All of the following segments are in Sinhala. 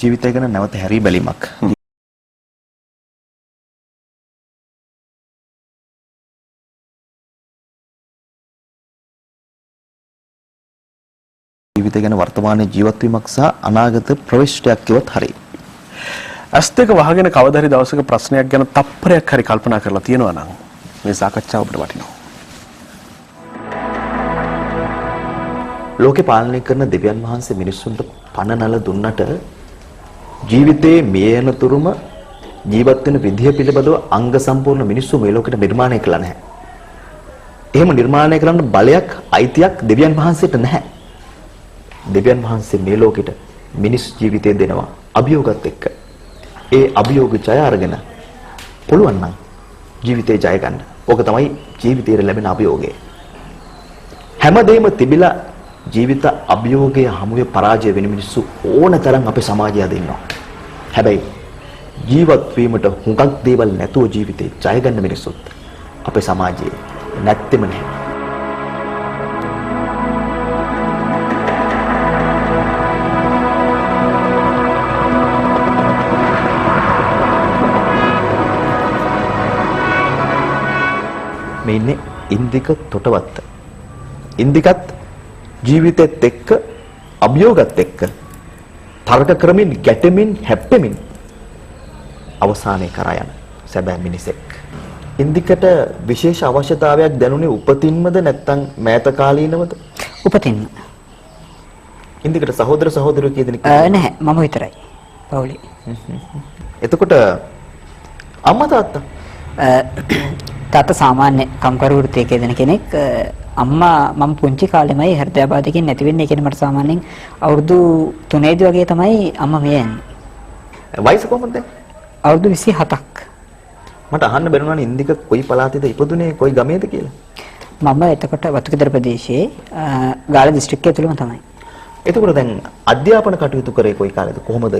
ජීවිතය ගැන නැවත හැරී බැලීමක්. ජීවිතය ගැන වර්තමානයේ ජීවත් වීමක් සහ අනාගත ප්‍රවිෂ්ටයක් කියවත් හරියි. ඇස් දෙක වහගෙන කවදා හරි දවසක ප්‍රශ්නයක් ගැන තප්පරයක් හරි කල්පනා කරලා තියෙනවා නම් මේ සාකච්ඡාව අපිට වටිනවා. ලෝකේ පාලනය කරන දෙවියන් වහන්සේ මිනිස්සුන්ට පණනල දුන්නට ජීවිතයේ මේ යනතුරුම ජීවත් වෙන විදිය පිළිබඳව අංග සම්පූර්ණ මිනිස්සු මේ ලෝකෙට නිර්මාණය කළා නැහැ. එහෙම නිර්මාණය කරන්න බලයක් අයිතියක් දෙවියන් වහන්සේට නැහැ. දෙවියන් වහන්සේ මේ ලෝකෙට මිනිස් ජීවිතය දෙනවා අභියෝගات එක්ක. ඒ අභියෝග ජය අරගෙන පුළුවන් නම් ජීවිතේ ජය ගන්න. ඕක තමයි ජීවිතේට ලැබෙන අභියෝගය. හැමදේම තිබිලා ජීවිත අභියෝගයේ හැමුවේ පරාජය වෙන මිනිස්සු ඕනතරම් අපේ සමාජය අද ඉන්නවා. හැබැයි ජීවත් වීමට හුඟක් දේවල් නැතුව ජීවිතේ ජය ගන්න මිනිස්සුත් අපේ සමාජයේ නැත්තෙම නැහැ. මේ ඉන්නේ ඉන්දික තොටවත්ත. ඉන්දිකත් ජීවිතෙත් එක්ක අභියෝගත් එක්ක තර්ක ක්‍රමින් ගැටෙමින් හැප්පෙමින් අවසානයේ කරා යන සැබෑ මිනිසෙක්. ඉන්දිකට විශේෂ අවශ්‍යතාවයක් දැනුනේ උපතින්මද නැත්නම් මෑත කාලීනවද? උපතින්ම. ඉන්දිකට සහෝදර සහෝදරියෝ කී දෙනෙක්? නැහැ මම විතරයි. පවුලේ. එතකොට අම්මා තාත්තා තාත්තා සාමාන්‍ය කම්කරු වෘත්තියක යෙදෙන කෙනෙක්. අම්මා මම පුංචි කාලෙමයි හෘදයාබාධකින් නැති වෙන්නේ. ඒ කියන්නේ මට සාමාන්‍යයෙන් අවුරුදු 3 දී වගේ තමයි අම්මා මිය යන්නේ. වයස කොහොමද දැන්? අවුරුදු 27ක්. මට අහන්න බැරිුණානේ ඉන්දික කොයි පළාතේද ඉපදුනේ කොයි ගමේද කියලා. මම එතකොට වතුකෙදර ප්‍රදේශයේ ගාල්ල දිස්ත්‍රික්කය තුලම තමයි. එතකොට දැන් අධ්‍යාපන කටයුතු කරේ කොයි කාලෙද? කොහොමද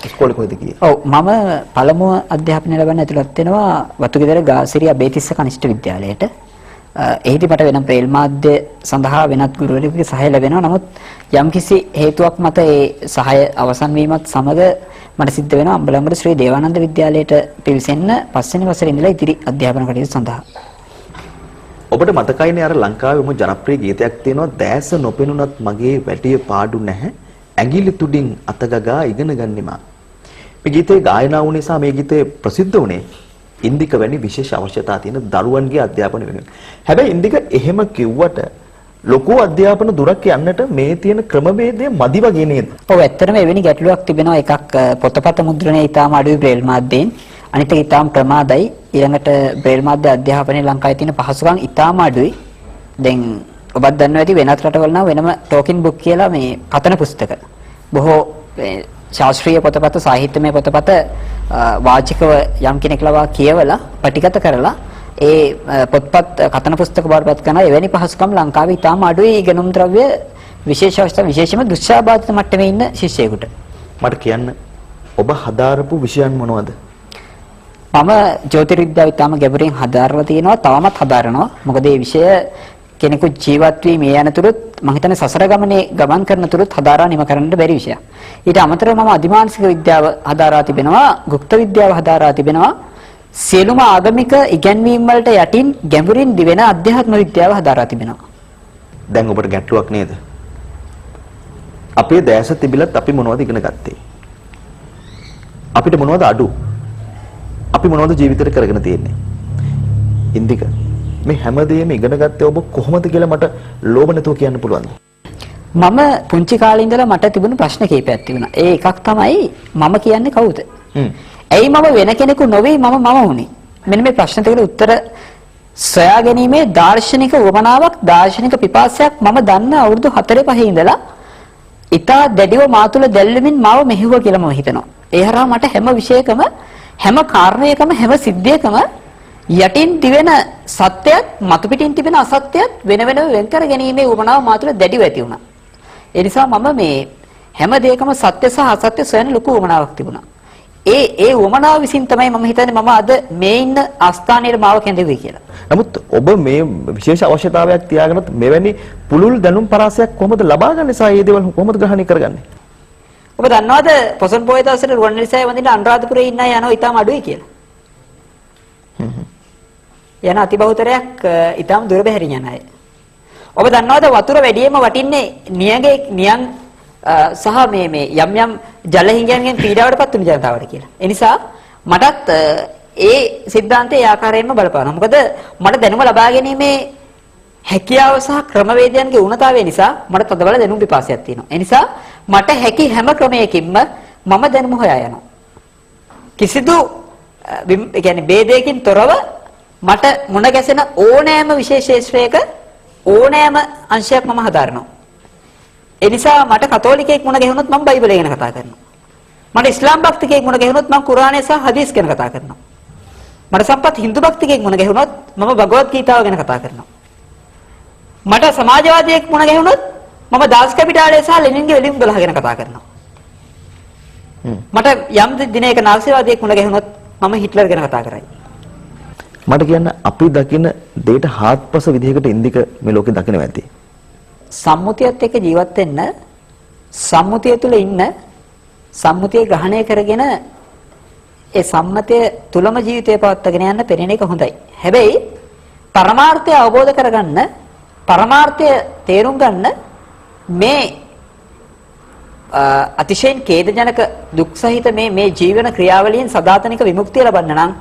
ඉස්කෝලේ කොහෙද ගියේ? ඔව් මම පළමුව අධ්‍යාපනය ලබන්න ඇතුළත් වෙනවා වතුකෙදර ගාසිරිය බේතිස්ස කනිෂ්ඨ විද්‍යාලයට. එහිදී මට වෙන ප්‍රේල් මාධ්‍ය සඳහා වෙනත් ගුරුවරයෙකුගේ සහාය ලැබෙනවා. නමුත් යම්කිසි හේතුවක් මත ඒ සහාය අවසන් වීමත් සමග මට සිද්ධ වෙනවා අම්බලන්ගොඩ ශ්‍රී දේවානන්ද විද්‍යාලයට පිවිසෙන්න පස්වෙනි වසරේ ඉඳලා ඉතිරි අධ්‍යාපන කටයුතු සඳහා. ඔබට මතකයිනේ අර ලංකාවේම ජනප්‍රිය ගීතයක් තියෙනවා දැස නොපෙනුනත් මගේ වැටිය පාඩු නැහැ ඇඟිලි තුඩින් අතගගා ඉගෙන ගන්නෙමා. මේ ගීතේ ගායනා වුණ නිසා මේ ගීතේ ප්‍රසිද්ධ වුණේ ඉන්දික වැනි විශේෂ අවශ්‍යතා තියෙන දරුවන්ගේ අධ්‍යාපන වෙනුවෙන්. හැබැයි ඉන්දික එහෙම කිව්වට ලොකු අධ්‍යාපන දුරක් යන්නට මේ තියෙන ක්‍රමවේදය මදි වගේ නේද? ඔව් ඇත්තටම එවැනි ගැටලුවක් තිබෙනවා. එකක් පොතපත මුද්‍රණය ඊටාම අඩුයි බ්‍රේල් මාධ්‍යයෙන්. අනිත් එක ඊටාම ප්‍රමාදයි. ඊළඟට බ්‍රේල් මාධ්‍ය අධ්‍යාපනයේ ලංකාවේ තියෙන පහසුකම් ඊටාම අඩුයි. දැන් ඔබත් දන්නවා ඇති වෙනත් රටවල නම් වෙනම ටෝකින් බුක් කියලා මේ කතන පුස්තක. බොහෝ ශාස්ත්‍රීය පොතපත සාහිත්‍යමය පොතපත වාචිකව යම් කෙනෙක් ලවා කියවලා පටිගත කරලා ඒ පොත්පත් කතන පුස්තක බාරපත් කරන එවැනි පහසුකම් ලංකාවේ ඉතාම අඩුයි. ඉගෙනුම් ද්‍රව්‍ය විශේෂ අවස්ථා විශේෂම දුෂ්‍යාබාධිත මට්ටමේ ඉන්න ශිෂ්‍යයෙකුට. මට කියන්න ඔබ හදාරපු විෂයන් මොනවද? මම ජ්‍යොතිර්විද්‍යාව ඉතාම ගැඹුරින් හදාරලා තියෙනවා. තවමත් හදාරනවා. මොකද මේ විෂය කෙනෙකු ජීවත් වී මේ යනතුරුත් මම හිතන්නේ සසර ගමනේ ගමන් කරනතුරුත් හදාරා නිම කරන්න බැරි විෂයක්. ඊට අමතරව මම අධිමානසික විද්‍යාව හදාරා තිබෙනවා, গুপ্ত විද්‍යාව හදාරා තිබෙනවා. සියලුම ආගමික ඉගැන්වීම් වලට යටින් ගැඹුරින් දිවෙන අධ්‍යාත්ම විද්‍යාව හදාරා තිබෙනවා. දැන් ඔබට ගැටලුවක් නේද? අපේ දැස තිබිලත් අපි මොනවද ඉගෙන ගත්තේ? අපිට මොනවද අඩු? අපි මොනවද ජීවිතේට කරගෙන තියෙන්නේ? ඉන්දික මේ හැමදේම ඉගෙන ගත්තේ ඔබ කොහොමද කියලා මට ලෝභ නැතුව කියන්න පුළුවන්ද? මම පුංචි කාලේ ඉඳලා මට තිබුණු ප්‍රශ්න කීපයක් තිබුණා. ඒ එකක් තමයි මම කියන්නේ කවුද? ඇයි මම වෙන කෙනෙකු නොවේ මම වුනේ? මෙන්න මේ ප්‍රශ්න දෙකට උත්තර සොයා ගැනීමේ දාර්ශනික වමනාවක්, දාර්ශනික පිපාසයක් මම දන්න අවුරුදු 4-5 ඉඳලා ඉතා දැඩිව මා තුළ දැල්වෙමින් මාව මෙහෙවුවා කියලා මම හිතනවා. ඒ හරහා මට හැම විෂයකම, හැම කාරණයකම, හැම සිද්ධියකම යටින් තිබෙන සත්‍යයත් මතු පිටින් තිබෙන අසත්‍යයත් වෙන වෙනම වෙන් කර ගැනීමේ උවමනාව මා තුළ දැඩිව ඇති වුණා. ඒ නිසා මම මේ හැම දෙයකම සත්‍ය සහ අසත්‍ය සොයන ලොකු උවමනාවක් තිබුණා. ඒ උවමනාව විසින් තමයි මම හිතන්නේ මම අද මේ ඉන්න ආස්ථානයේ මාව කැඳෙවි කියලා. නමුත් ඔබ මේ විශේෂ අවශ්‍යතාවයක් තියාගෙනත් මෙවැනි පුළුල් දැනුම් පරාසයක් කොහොමද ලබා ගන්න නිසා මේ දේවල් කොහොමද ග්‍රහණය කරගන්නේ? ඔබ දන්නවද පොසොන් පොය දවසට රුවන්වැලිසෑය වඳින්න අනුරාධපුරේ ඉන්න අය යනවා ඊටම අඩුයි කියලා. යන අතිබහුතරයක් ඊටම දුර බැහැරින් යන අය. ඔබ දන්නවද වතුර වැඩියෙන්ම වටින්නේ නියන් සහ මේ යම් යම් ජල හිඟයන්ගෙන් පීඩාවටපත් වුණු ජනතාවට කියලා. ඒ නිසා මටත් ඒ સિદ્ધාන්තයේ ආකාරයෙන්ම බලපානවා. මොකද මට දැනුම ලබා ගැනීමේ හැකියාව සහ ක්‍රමවේදයන්ගේ උණතාවය නිසා මට තදබල දැනුම් පිපාසයක් තියෙනවා. ඒ නිසා මට හැකි හැම ක්‍රමයකින්ම මම දැනුම හොයා යනවා. කිසිදු ඒ කියන්නේ ભેදයකින් තොරව මට මුණ ගැසෙන ඕනෑම විශේෂේශ්‍රයක ඕනෑම අංශයක් මම හදාරනවා. ඒ නිසා මට කතෝලිකයෙක් මුණ ගැහුනොත් මම බයිබලය ගැන කතා කරනවා. මට ඉස්ලාම් භක්තිකයෙක් මුණ ගැහුනොත් මම කුරානය සහ හදීස් ගැන කතා කරනවා. මට සම්පත් හින්දු භක්තිකයෙක් මුණ ගැහුනොත් මම භගවත් ගීතාව ගැන කතා කරනවා. මට සමාජවාදියෙක් මුණ ගැහුනොත් මම දාස් කැපිටාලය සහ ලෙනින්ගේ වෙලිම් 12 ගැන කතා කරනවා. මට යම් දිනයක නාසිවාදියෙක් මුණ ගැහුනොත් මම හිට්ලර් ගැන කතා කරයි. මට කියන්න අපි දකින දෙයට හාත්පස විදිහකට ඉන්දික මේ ලෝකේ දකිනවා ඇති. සම්මුතියත් එක්ක ජීවත් වෙන්න සම්මුතිය තුල ඉන්න සම්මුතිය ග්‍රහණය කරගෙන ඒ සම්මතය තුලම ජීවිතය පවත්වාගෙන යන්න පෙරෙන එක හොඳයි. හැබැයි පරමාර්ථය අවබෝධ කරගන්න පරමාර්ථය තේරුම් ගන්න මේ අතිශයින් ඛේදජනක දුක් සහිත මේ ජීවන ක්‍රියාවලියෙන් සදාතනික විමුක්තිය ලබන්න නම්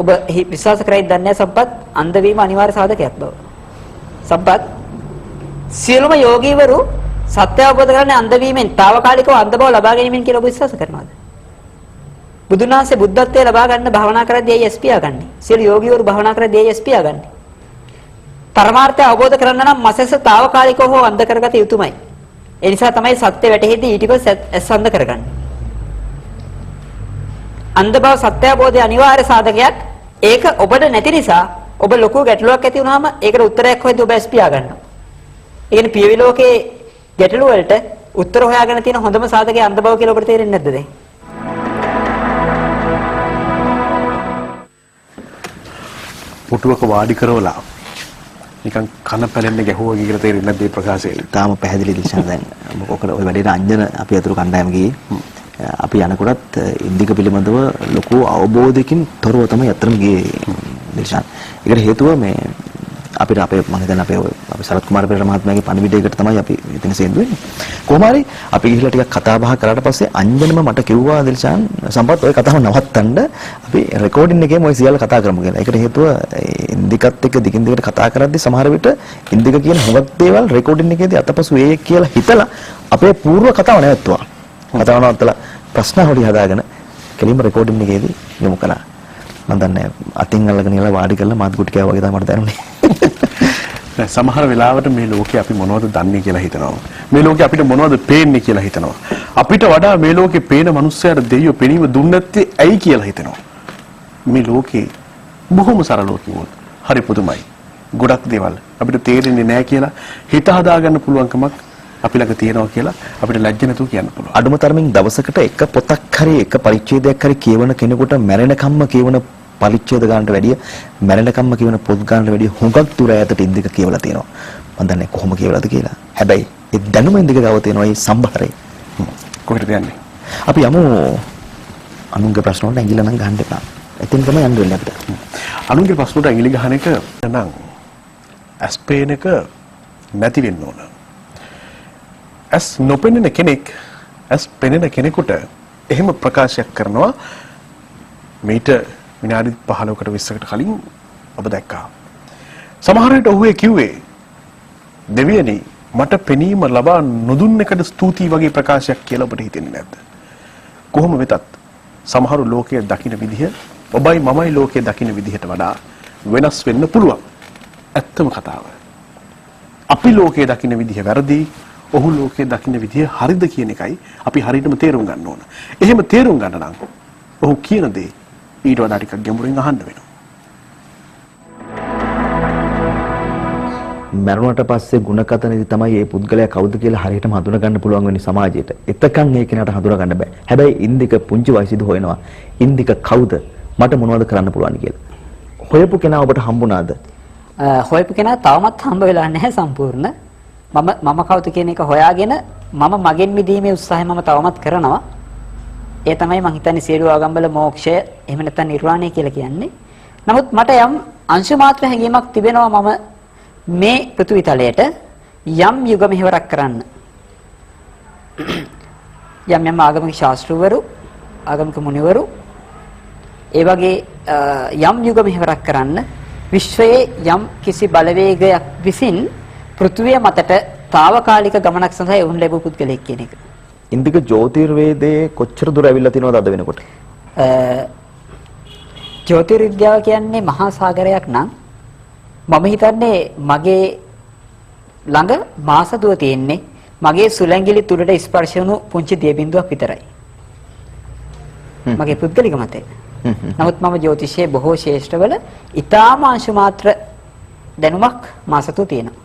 ඔබ විශ්වාස කරයිද දන්නේ සම්පත් අන්ධවීම අනිවාර්ය සාධකයක් බව. සම්පත් සියලුම යෝගීවරු සත්‍ය අවබෝධ කරගන්නේ අන්ධවීමෙන් తాවකාලිකව අන්ධ බව ලබා ගැනීමෙන් කියලා ඔබ විශ්වාස කරනවද? බුදුන් වහන්සේ බුද්ධත්වයේ ලබා ගන්න භාවනා කරද්දී ඇයි ස්පියා ගන්නෙ? සියලු යෝගීවරු භාවනා කරද්දී ඇයි ස්පියා ගන්නෙ? පරමාර්ථය අවබෝධ කරගන්න නම් මසස తాවකාලිකව හෝ අන්ධ කරගත යුතුමයි. ඒ නිසා තමයි සත්‍ය වැටහෙද්දී ඊට පස්සේ අන්ධ කරගන්නේ. අන්ධ බව සත්‍ය අවබෝධය අනිවාර්ය සාධකයක්. ඒක ඔබට නැති නිසා ඔබ ලොකු ගැටලුවක් ඇති වුනහම ඒකට උත්තරයක් හොයද්දී ඔබ ස්පියා ගන්නවා. ඒ කියන්නේ පියවි ලෝකේ ගැටලු වලට උත්තර හොයාගෙන තියෙන හොඳම සාධකය අන්ධ බව කියලා ඔබට තේරෙන්නේ නැද්ද දැන්? පුටුවක වාඩි කරවලා නිකන් කන පැලෙන්න ගැහුවා කියලා තේරෙන්නේ නැද්ද මේ ප්‍රකාශය? තාම පැහැදිලි දිශා දැන් ඔකල ඔය වැඩේට අංජන අපි අතුරු කණ්ඩායම ගියේ. අපි යනකොටත් ඉන්දික පිළිබඳව ලොකු අවබෝධයකින් තොරව තමයි අතරම ගියේ දිශා. ඒකට හේතුව මේ අපිට අපේ මම හිතන්නේ අපේ සරත් කුමාර පෙරේරා මහත්මයාගේ පණිවිඩයකට තමයි අපි එතන සේන්දු වෙන්නේ. කොහොම හරි අපි ගිහිල්ලා ටිකක් කතා බහ කරාට පස්සේ අංජනම මට කිව්වා දිල්ෂාන් සම්පත් ඔය කතාව නවත්තන්න අපි රෙකෝඩින් එකේම ඔය සියල්ල කතා කරමු කියලා. ඒකට හේතුව ඉන්දිකත් එක්ක දිගින් දිගට කතා කරද්දී සමහර විට ඉන්දික කියන හුඟක් දේවල් රෙකෝඩින් එකේදී අතපසු ඒ කියලා හිතලා අපේ පූර්ව කතාව නැවතුවා. කතාව නවත්තලා ප්‍රශ්නාවලිය හදාගෙන කෙලින්ම රෙකෝඩින් එකේදී යොමු කළා. මම දන්නේ අතින් අල්ලගෙන ඉලා වාඩි කරලා මාත් ගුටි කෑවා වගේ තමයි මට දැනුනේ. සමහර වෙලාවට මේ ලෝකේ අපි මොනවද දන්නේ කියලා හිතනවා. මේ ලෝකේ අපිට මොනවද පේන්නේ කියලා හිතනවා. අපිට වඩා මේ ලෝකේ පේන මිනිස්සුන්ට දෙයියෝ පෙනීම දුන්නේ නැත්තේ ඇයි කියලා හිතනවා. මේ ලෝකේ බොහොම සරලව කිව්වොත් හරි පුදුමයි. ගොඩක් දේවල් අපිට තේරෙන්නේ නැහැ කියලා හිත හදාගන්න පුළුවන්කමක් අපි ළඟ තියෙනවා කියලා අපිට ලැජ්ජ නැතුව කියන්න පුළුවන්. අඩුම තරමින් දවසකට එක පොතක් හරි එක පරිච්ඡේදයක් හරි කියවන කෙනෙකුට මැරෙනකම්ම කියවන පරිච්ඡේද ගන්නට වැඩිය මැරෙනකම්ම කියවන පොත් ගන්නට වැඩිය හුඟක් දුර ඈතට ඉන්දික කියවලා තියෙනවා. මම දන්නේ කොහොම කියවලාද කියලා. හැබැයි ඒ දැනුම ඉන්දික ගාව තියෙනවා ඒ සම්භාරේ. කොහෙටද යන්නේ? අපි යමු අනුන්ගේ ප්‍රශ්න වලට ඇඟිල්ල නම් ගන්න එපා. එතින් තමයි යන්න වෙන්නේ අපිට. අනුන්ගේ ප්‍රශ්න වලට ඇඟිලි ගහන එක නම් ඇස්පේන එක නැති වෙන්න ඕන. ඇස් නොපෙනෙන කෙනෙක් ඇස් පෙනෙන කෙනෙකුට එහෙම ප්‍රකාශයක් කරනවා මීට විනාඩි 15කට 20කට කලින් ඔබ දැක්කා. සමහර විට ඔහු කිව්වේ දෙවියනි මට පෙනීම ලබා නොදුන්න එකට ස්තුතියි වගේ ප්‍රකාශයක් කියලා ඔබට හිතෙන්නේ නැද්ද? කොහොම වෙතත් සමහරු ලෝකයේ දකින්න විදිහ ඔබයි මමයි ලෝකයේ දකින්න විදිහට වඩා වෙනස් වෙන්න පුළුවන්. ඇත්තම කතාව. අපි ලෝකයේ දකින්න විදිහ වැරදි, ඔහු ලෝකයේ දකින්න විදිහ හරිද කියන එකයි අපි හරියටම තේරුම් ගන්න ඕන. එහෙම තේරුම් ගන්න නම් ඔහු කියන දේ ඊට වඩා ටිකක් ගැඹුරින් අහන්න වෙනවා. මරුණට පස්සේ ಗುಣකතනදී තමයි මේ පුද්ගලයා කවුද කියලා හරියටම හඳුනා ගන්න පුළුවන් වෙන්නේ සමාජයට. එතකන් ඒ කෙනාට හඳුනා ගන්න බෑ. හැබැයි ඉන්දික පුංචි වයසේදී හොයනවා. ඉන්දික කවුද? මට මොනවද කරන්න පුළුවන් කියලා. හොයපු කෙනා ඔබට හම්බුණාද? හොයපු කෙනා තවමත් හම්බ වෙලා නැහැ සම්පූර්ණ. මම කවුද කියන එක හොයාගෙන මම මගෙන් මිදීමේ උත්සාහය මම තවමත් කරනවා. ඒ තමයි මම හිතන්නේ සියලු ආගම්වල මෝක්ෂය එහෙම නැත්නම් නිර්වාණය කියලා කියන්නේ. නමුත් මට යම් අංශ මාත්‍ර හැඟීමක් තිබෙනවා මම මේ පෘථිවි තලයට යම් යුග මෙහෙවරක් කරන්න. යම් ආගමික ශාස්ත්‍රවරු, ආගමික මුනිවරු ඒ වගේ යම් යුග මෙහෙවරක් කරන්න විශ්වයේ යම් කිසි බලවේගයක් විසින් පෘථිවිය මතට తాවකාලික ගමනක් සඳහා එවුන් ලැබු පුද්ගලෙක් කියන එක. ඉන්දික ජ්‍යොතිර්වේදයේ කොච්චර දුර ඇවිල්ලා තිනවද අද වෙනකොට? ජ්‍යොතිර්විද්‍යාව කියන්නේ මහා සාගරයක් නම් මම හිතන්නේ මගේ ළඟ මාසදුව තියෙන්නේ මගේ සුලංගිලි තුඩට ස්පර්ශ වුණු පුංචි දිය බිඳුවක් විතරයි. මගේ පුද්ගලික මතය. නමුත් මම ජ්‍යොතිෂයේ බොහෝ ශේෂ්ඨවල ඊටාම අංශු මාත්‍ර දැනුමක් මාසතුව තියෙනවා.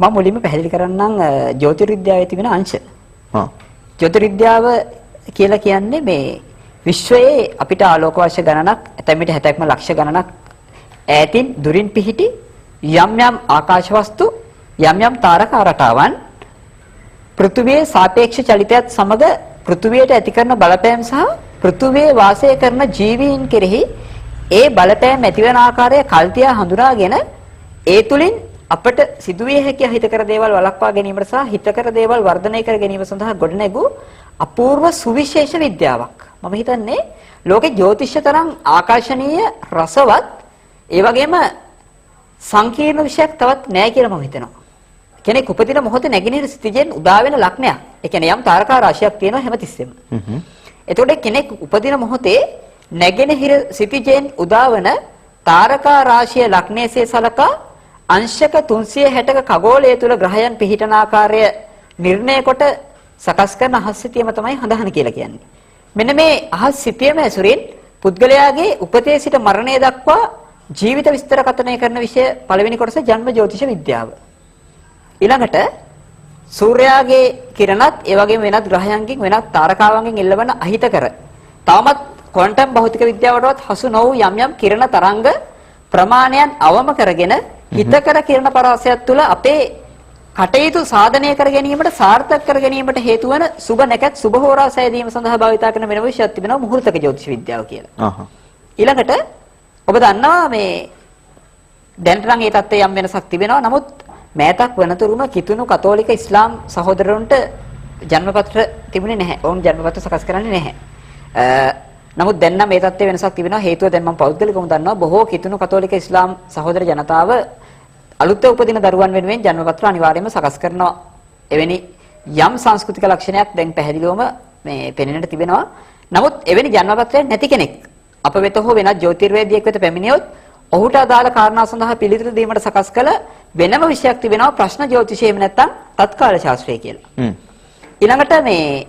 මම මුලින්ම පැහැදිලි කරන්නම් ජ්‍යොතිර්විද්‍යාවේ තිබෙන අංශ. ජ්‍යොතිර්විද්‍යාව කියලා කියන්නේ මේ විශ්වයේ අපිට ආලෝක වර්ෂ ගණනක් ඇතැම් විට 70ක්ම ලක්ෂ ගණනක් ඈතින් දුරින් පිහිටි යම් යම් ආකාශ වස්තු යම් යම් තාරකා රටාවන් පෘථුවියේ සාපේක්ෂ චලිතයත් සමග පෘථුවියට ඇති කරන බලපෑම් සහ පෘථුවියේ වාසය කරන ජීවීන් කෙරෙහි ඒ බලපෑම් ඇතිවන ආකාරය කල්තියා හඳුනාගෙන ඒ තුලින් අපට සිදුවිය හැකි හිතකර දේවල් වළක්වා ගැනීමට සහ හිතකර දේවල් වර්ධනය කර ගැනීම සඳහා ගොඩනැගූ අපූර්ව සුවිශේෂ විද්‍යාවක්. මම හිතන්නේ ලෝකේ ජ්‍යොතිෂ තරම් ආකර්ශනීය රසවත් ඒ වගේම සංකීර්ණ විෂයක් තවත් නැහැ කියලා මම හිතනවා. කෙනෙක් උපදින මොහොතේ නැගිනිර සිටිජෙන් උදා වෙන ලක්ෂණයක්. ඒ කියන්නේ යම් තාරකා රාශියක් තියෙනවා හැමතිස්සෙම. එතකොට කෙනෙක් උපදින මොහොතේ නැගෙනහිර සිටිජෙන් උදාවන තාරකා රාශිය ලක්ෂණයේ සලකා අංශක 360ක ಖಗೋලය තුල ග්‍රහයන් පිහිටන ආකාරය නිර්ණය කොට සකස් කරන අහස් සිතියම තමයි හඳහන කියලා කියන්නේ. මෙන්න මේ අහස් සිතියම ඇසුරින් පුද්ගලයාගේ උපතේ සිට මරණය දක්වා ජීවිත විස්තර කථනය කරන විෂය පළවෙනි කොටස ජන්ම ජ්‍යොතිෂ විද්‍යාව. ඊළඟට සූර්යාගේ කිරණත් ඒ වගේම වෙනත් ග්‍රහයන්ගෙන් වෙනත් තාරකාවන්ගෙන් එල්ලවන අහිතකර තවමත් ක්වොන්ටම් භෞතික විද්‍යාවටවත් හසු නොවු යම් යම් කිරණ තරංග ප්‍රමාණයන් අවම කරගෙන හිතකර කිරණ පරාසයක් තුළ අපේ කටයුතු සාධනය කර ගැනීමට සාර්ථක කර ගැනීමට හේතු වන සුබ නැකත් සුබ හෝරා සෑදීම සඳහා භාවිත කරන වෙනම විෂයක් තිබෙනවා මුහුර්තක ජ්‍යොතිෂ විද්‍යාව කියලා. ඊළඟට ඔබ දන්නවා මේ දැනට නම් ඒ තත්ත්වයේ යම් වෙනසක් තිබෙනවා. නමුත් මෑතක් වනතුරුම කිතුණු කතෝලික ඉස්ලාම් සහෝදරවරුන්ට ජන්මපත්‍ර තිබුණේ නැහැ. ඔවුන් ජන්මපත්‍ර සකස් කරන්නේ නැහැ. නමුත් දැන් නම් මේ තත්ත්වයේ වෙනසක් තිබෙනවා. හේතුව දැන් මම පෞද්ගලිකවම දන්නවා බොහෝ කිතුණු කතෝලික ඉස්ලාම් සහෝදර ජනතාව අලුත් උපදින දරුවන් වෙනුවෙන් ජන්මපත්‍ර අනිවාර්යයෙන්ම සකස් කරනවා. එවැනි යම් සංස්කෘතික ලක්ෂණයක් දැන් පැහැදිලිවම මේ පෙනෙන්නට තිබෙනවා. නමුත් එවැනි ජන්මපත්‍රයක් නැති කෙනෙක් අප වෙත හෝ වෙනත් ජ්‍යොතිර්වේදියෙක් වෙත පැමිණියොත් ඔහුට අදාළ කාරණා සඳහා පිළිතුරු දීමට සකස් කළ වෙනම විෂයක් තිබෙනවා ප්‍රශ්න ජ්‍යොතිෂය එහෙම නැත්නම් තත්කාල ශාස්ත්‍රය කියලා. ඊළඟට මේ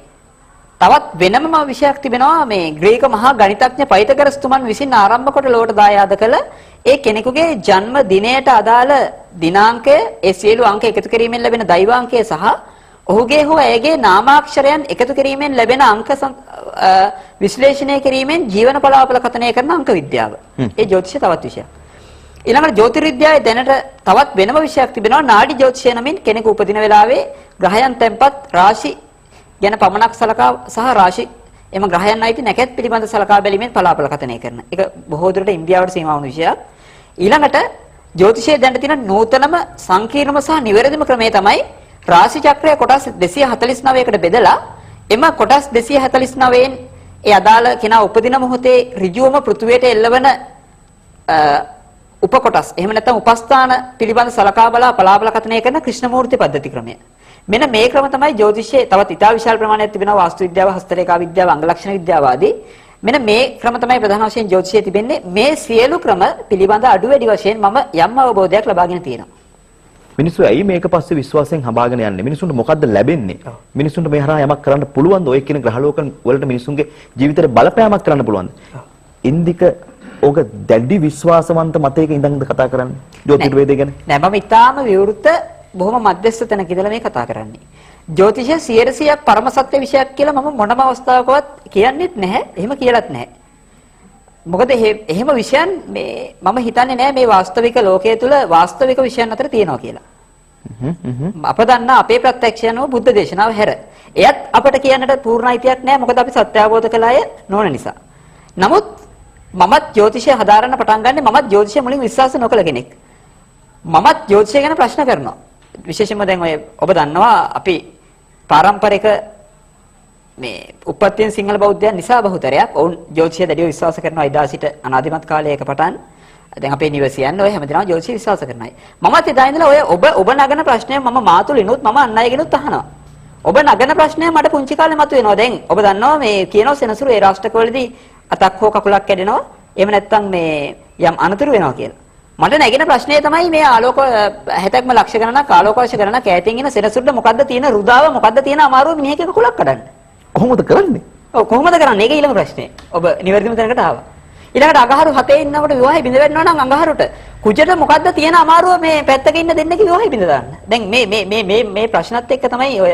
තවත් වෙනම විෂයක් තිබෙනවා මේ ග්‍රීක මහා ගණිතඥ පයිතගරස්තුමන් විසින් ආරම්භ කොට ලෝකට දායාද කළ ඒ කෙනෙකුගේ ජන්ම දිනයට අදාළ දිනාංකය ඒ සියලු අංක එකතු කිරීමෙන් ලැබෙන දෛවාංකය සහ ඔහුගේ හෝ ඇයගේ නාමාක්ෂරයන් එකතු කිරීමෙන් ලැබෙන අංක විශ්ලේෂණය කිරීමෙන් ජීවන පලාපල කථනය කරන අංක විද්‍යාව. ඒ ජ්‍යොතිෂය තවත් විෂයක්. ඊළඟට ජ්‍යොතිර්විද්‍යාවේ දැනට තවත් වෙනම විෂයක් තිබෙනවා නාඩි ජ්‍යොතිෂය නමින් කෙනෙකු උපදින වෙලාවේ ග්‍රහයන් තැන්පත් රාශි ගැන පමණක් සලකා සහ රාශි එම ග්‍රහයන් අයිති නැකත් පිළිබඳ සලකා බැලීමෙන් පලාපල කථනය කරන. ඒක බොහෝ දුරට ඉන්දියාවට සීමා වුණු විෂයක්. ඊළඟට ජ්‍යොතිෂයේ දැනට තියෙන නූතනම සංකීර්ණම සහ නිවැරදිම ක්‍රමය තමයි රාශි චක්‍රය කොටස් 249කට බෙදලා එම කොටස් 249න් ඒ අදාළ කෙනා උපදින මොහොතේ ඍජුවම පෘථුවියට එල්ලවන උපකොටස් එහෙම නැත්නම් උපස්ථාන පිළිබඳ සලකා බලා පලාපල කථනය කරන ක්‍රිෂ්ණමූර්ති පද්ධති ක්‍රමය. මෙන්න මේ ක්‍රම තමයි ජ්‍යොතිෂයේ තවත් ඉතා විශාල ප්‍රමාණයක් තිබෙනවා වාස්තු විද්‍යාව, හස්තරේඛා විද්‍යාව, අංග ලක්ෂණ විද්‍යාව ආදී. මෙන්න මේ ක්‍රම තමයි ප්‍රධාන වශයෙන් ජ්‍යොතිෂයේ තිබෙන්නේ. මේ සියලු ක්‍රම පිළිබඳ අඩු වැඩි වශයෙන් මම යම් අවබෝධයක් ලබාගෙන තියෙනවා. මිනිස්සු ඇයි මේක පස්සේ විශ්වාසයෙන් හඹාගෙන යන්නේ? මිනිසුන්ට මොකද්ද ලැබෙන්නේ? මිනිසුන්ට මේ හරහා යමක් කරන්න පුළුවන්ද? ඔය කියන ග්‍රහලෝක වලට මිනිසුන්ගේ ජීවිතේට බලපෑමක් කරන්න පුළුවන්ද? ඉන්දික ඕක දැඩි විශ්වාසවන්ත මතයක ඉඳන්ද කතා කරන්නේ ජ්‍යොතිර්වේදය ගැන? නෑ මම ඊටාම විවෘත බොහොම මධ්‍යස්ථ තැනක ඉඳලා මේ කතා කරන්නේ. ජ්‍යොතිෂය 100%ක් පරම සත්‍ය විෂයක් කියලා මම මොනම අවස්ථාවකවත් කියන්නේත් නැහැ. එහෙම කියලාත් නැහැ. මොකද එහෙම විෂයන් මේ මම හිතන්නේ නැහැ මේ වාස්තවික ලෝකයේ තුල වාස්තවික විෂයන් අතර තියෙනවා කියලා. අප දන්න අපේ ප්‍රත්‍යක්ෂයනෝ බුද්ධ දේශනාව හැර. එයත් අපට කියන්නට පූර්ණ අයිතියක් නැහැ. මොකද අපි සත්‍ය අවබෝධ කළ අය නොවන නිසා. නමුත් මමත් ජ්‍යොතිෂය හදාරන්න පටන් ගන්නේ මමත් ජ්‍යොතිෂය මුලින් විශ්වාස නොකළ කෙනෙක්. මමත් ජ්‍යොතිෂය ගැන ප්‍රශ්න කරනවා. විශේෂයෙන්ම දැන් ඔය ඔබ දන්නවා අපි පාරම්පරික මේ උපත්යෙන් සිංහල බෞද්ධයන් නිසා බහුතරයක් ඔවුන් ජ්‍යොතිෂය දැඩිව විශ්වාස කරනවා ඉදා සිට අනාදිමත් කාලයක පටන්. දැන් අපේ නිවසියන් ඔය හැමදෙනාම ජ්‍යොතිෂය විශ්වාස කරනයි. මමත් එදා ඉඳලා ඔය ඔබ නගන ප්‍රශ්නය මම මාතුලිනුත් මම අන් අයගෙනුත් අහනවා. ඔබ නගන ප්‍රශ්නය මට පුංචි කාලේ මතුවෙනවා. දැන් ඔබ දන්නවා මේ කියනවා සෙනසුරු ඒ රාෂ්ටකවලදී අතක් හෝ කකුලක් කැඩෙනවා. එහෙම නැත්නම් මේ යම් අනතුරු වෙනවා කියලා. මට නැගෙන ප්‍රශ්නේ තමයි මේ ආලෝක 60ක්ම ලක්ෂ ගණනක් ආලෝක වර්ෂ ගණනක් ඈතින් එන සෙනසුරුට මොකද්ද තියෙන රුදාව මොකද්ද තියෙන අමාරුව මිනිහගේ කකුලක් කඩන්න. කොහොමද කරන්නේ? ඔව් කොහොමද කරන්නේ? ඒක ඊළඟ ප්‍රශ්නේ. ඔබ නිවැරදිම තැනකට ආවා. ඊළඟට අඟහරු 7 ඉන්නකොට විවාහය බිඳ වෙනවා නම් අඟහරුට කුජට මොකද්ද තියෙන අමාරුව මේ පැත්තක ඉන්න දෙන්නෙක් විවාහය බිඳ දාන්න. දැන් මේ ප්‍රශ්නත් එක්ක තමයි ඔය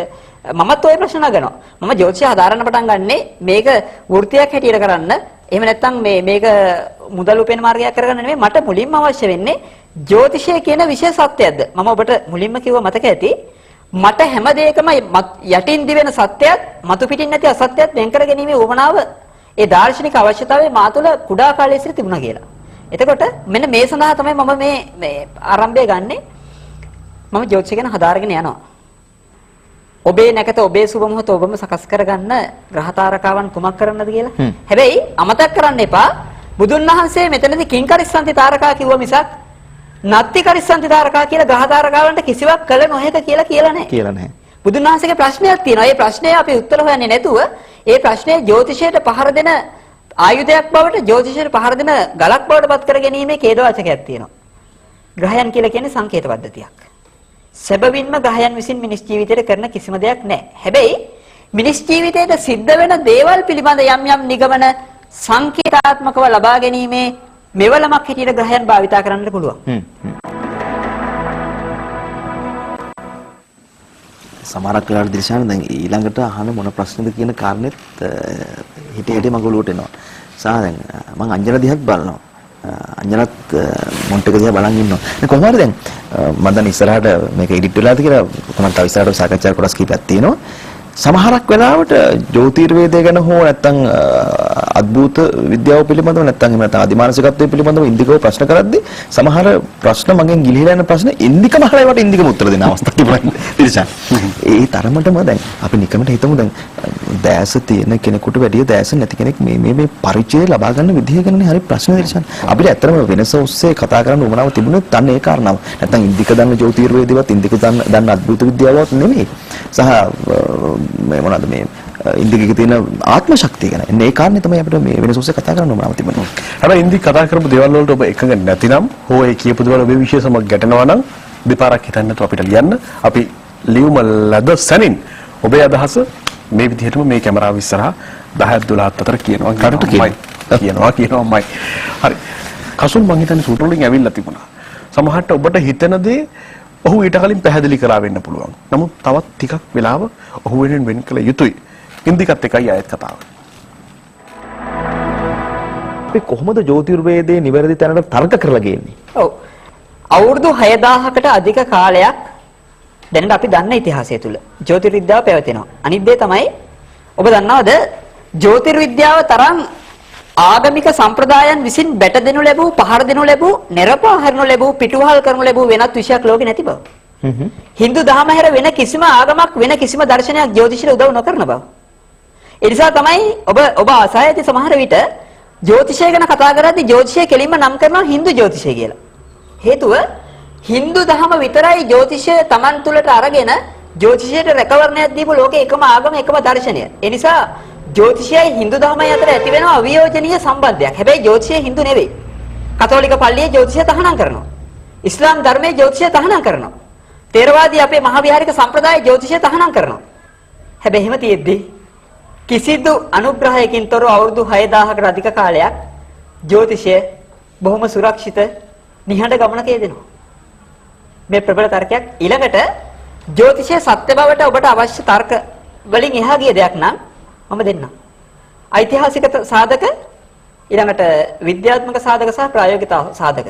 මමත් ඔය ප්‍රශ්න නගනවා. මම ජ්‍යොතිෂය හදාරන්න පටන් ගන්නෙ මේක වෘත්තියක් හැටියට කරන්න. එහෙම නැත්නම් මේක මුදල් උපයන මාර්ගයක් කරගන්න නෙමෙයි. මට මුලින්ම අවශ්‍ය වෙන්නේ ජ්‍යොතිෂය කියන විශේෂ සත්‍යයක්ද. මම ඔබට මුලින්ම කිව්ව මතක ඇති. මට හැම දෙයකම යටින් දිවෙන සත්‍යයත් මතු පිටින් නැති අසත්‍යයත් වෙන් කර ගැනීමේ උවමනාව ඒ දාර්ශනික අවශ්‍යතාවය මා තුළ කුඩා කාලයේ සිට තිබුණා කියලා. එතකොට මෙන්න මේ සඳහා තමයි මම මේ ආරම්භය ගන්නෙ. මම ජ්‍යොතිෂය ගැන හදාරගෙන යනවා. ඔබේ නැකත ඔබේ සුබ මොහොත ඔබම සකස් කරගන්න ග්‍රහ තාරකාවන් කුමක් කරන්නද කියලා. හැබැයි අමතක කරන්න එපා බුදුන් වහන්සේ මෙතනදී කිංකරිස්සන්ති තාරකා කිව්ව මිසක් නත්ති කරිස්සන්ති තාරකා කියලා ග්‍රහ තාරකාවන්ට කිසිවක් කළ නොහැක කියලා නැහැ. කියලා නැහැ. බුදුන් වහන්සේගේ ප්‍රශ්නයක් තියෙනවා. ඒ ප්‍රශ්නේ අපි උත්තර හොයන්නේ නැතුව ඒ ප්‍රශ්නේ ජ්‍යොතිෂයට පහර දෙන ආයුධයක් බවට ජ්‍යොතිෂයට පහර දෙන ගලක් බවට පත් කර ගැනීමේ ඛේදවාචකයක් තියෙනවා. ග්‍රහයන් කියලා කියන්නේ සංකේත පද්ධතියක්. සැබවින්ම ග්‍රහයන් විසින් මිනිස් ජීවිතයට කරන කිසිම දෙයක් නැහැ. හැබැයි මිනිස් ජීවිතයට සිද්ධ වෙන දේවල් පිළිබඳ යම් නිගමන සංකේතාත්මකව ලබා ගැනීමේ මෙවලමක් හැටියට ග්‍රහයන් භාවිතා කරන්නට පුළුවන්. සමහරක් වෙලාවට දිශාන දැන් ඊළඟට අහන මොන ප්‍රශ්නද කියන කාරණෙත් හිතේ මග ඔලුවට එනවා. දැන් මම අංජන දිහත් බලනවා. අංජනත් මොන්ටක දිහා බලන් ඉන්නවා. දැන් කොහොමද දැන් මම දැන් ඉස්සරහට මේක එඩිට් වෙලාද කියලා කොහොමද තව ඉස්සරහට සාකච්ඡා කොටස් කීපයක් තියෙනවා. සමහරක් වෙලාවට ජ්‍යොතිර්වේදය ගැන හෝ නැත්නම් අද්භූත විද්‍යාව පිළිබඳව නැත්නම් එහෙම නැත්නම් අධිමානසිකත්වය පිළිබඳව ඉන්දිකව ප්‍රශ්න කරද්දී සමහර ප්‍රශ්න මගෙන් ගිලිහිලා යන ප්‍රශ්න ඉන්දිකම අහලා ඒවට ඉන්දිකම උත්තර දෙන අවස්ථා තිබුණා. ඉතින් ඒ තරමටම දැන් අපි නිකමට හිතමු දැන් දැස තියෙන කෙනෙකුට වැඩිය දැස නැති කෙනෙක් මේ පරිචය ලබා ගන්න විදිහ ගැනනේ හරි ප්‍රශ්න දෙන්න. අපිට ඇත්තටම වෙනස ඔස්සේ කතා කරන්න උවමනාව තිබුණොත් අන්න ඒ කාරණාව. නැත්නම් ඉන්දික දන්න ජ්‍යොතිර්වේදීවත් ඉන්දික දන්න අද්භූත විද්‍යාවත් නෙමෙයි. සහ මේ මොනවාද මේ ඉන්දිකේ තියෙන ආත්ම ශක්තිය ගැන. මේ කාරණේ තමයි අපිට මේ වෙනස ඔස්සේ කතා කරන්න උවමනාව තිබුණේ. හැබැයි ඉන්දික කතා කරපු දේවල් වලට ඔබ එකඟ නැතිනම් හෝ ඒ කියපු දේවල් ඔබේ විශේෂම ගැටෙනවා නම් දෙපාරක් හිතන්නත් අපිට ලියන්න. අපි ලියුම ලද සැනින් ඔබේ අදහස මේ විදිහටම මේ කැමරාව ඉස්සරහා 10 12 අතර කියනවා. කාටද කියනවාමයි. හරි. කසුන් මං හිතන්නේ සූත්‍ර වලින් ඇවිල්ලා තිබුණා. සමහරට ඔබට හිතන දේ ඔහු ඊට කලින් පැහැදිලි කරලා වෙන්න පුළුවන්. නමුත් තවත් ටිකක් වෙලාව ඔහු වෙනුවෙන් වෙන් කළ යුතුයි. ඉන්දිකත් එකයි ආයත් කතාව. අපි කොහොමද ජ්‍යොතිර්වේදයේ නිවැරදි තැනට තර්ක කරලා ගේන්නේ? ඔව්. අවුරුදු 6000කට අධික කාලයක් දැනට අපි දන්න ඉතිහාසය තුල ජ්‍යොතිර්විද්‍යාව පැවතෙනවා. අනිත් දේ තමයි ඔබ දන්නවද ජ්‍යොතිර්විද්‍යාව තරම් ආගමික සම්ප්‍රදායන් විසින් බැට දෙනු ලැබූ, පහර දෙනු ලැබූ, නිර්පාහරණු ලැබූ, පිටුවහල් කරනු ලැබූ වෙනත් විෂයක් ලෝකේ නැති බව. හින්දු දහම හැර වෙන කිසිම ආගමක් වෙන කිසිම දර්ශනයක් ජ්‍යොතිෂයට උදව් නොකරන බව. ඒ නිසා තමයි ඔබ අසහාය ඇති සමහර විට ජ්‍යොතිෂය ගැන කතා කරද්දී ජ්‍යොතිෂය කෙලින්ම නම් කරනවා හින්දු ජ්‍යොතිෂය කියලා. හේතුව හින්දු දහම විතරයි ජ්‍යොතිෂය Taman තුලට අරගෙන ජ්‍යොතිෂයට රැකවරණයක් දීපු ලෝකේ එකම ආගම එකම දර්ශනය. ඒ නිසා ජ්‍යොතිෂයයි හින්දු දහමයි අතර ඇති වෙන අවියෝජනීය සම්බන්ධයක්. හැබැයි ජ්‍යොතිෂය හින්දු නෙවෙයි. කතෝලික පල්ලියේ ජ්‍යොතිෂය තහනම් කරනවා. ඉස්ලාම් ධර්මයේ ජ්‍යොතිෂය තහනම් කරනවා. තේරවාදී අපේ මහාවිහාරික සම්ප්‍රදායේ ජ්‍යොතිෂය තහනම් කරනවා. හැබැයි එහෙම තියෙද්දී කිසිදු අනුග්‍රහයකින් තොරව අවුරුදු 6000කට අධික කාලයක් ජ්‍යොතිෂය බොහොම සුරක්ෂිත නිහඬ ගමනක යෙදෙනවා. මේ ප්‍රබල තර්කයක් ඊළඟට ජ්‍යොතිෂය සත්‍ය බවට ඔබට අවශ්‍ය තර්ක වලින් එහා ගිය දෙයක් නම් මම දෙන්නම්. ඓතිහාසික සාධක ඊළඟට විද්‍යාත්මක සාධක සහ ප්‍රායෝගික සාධක.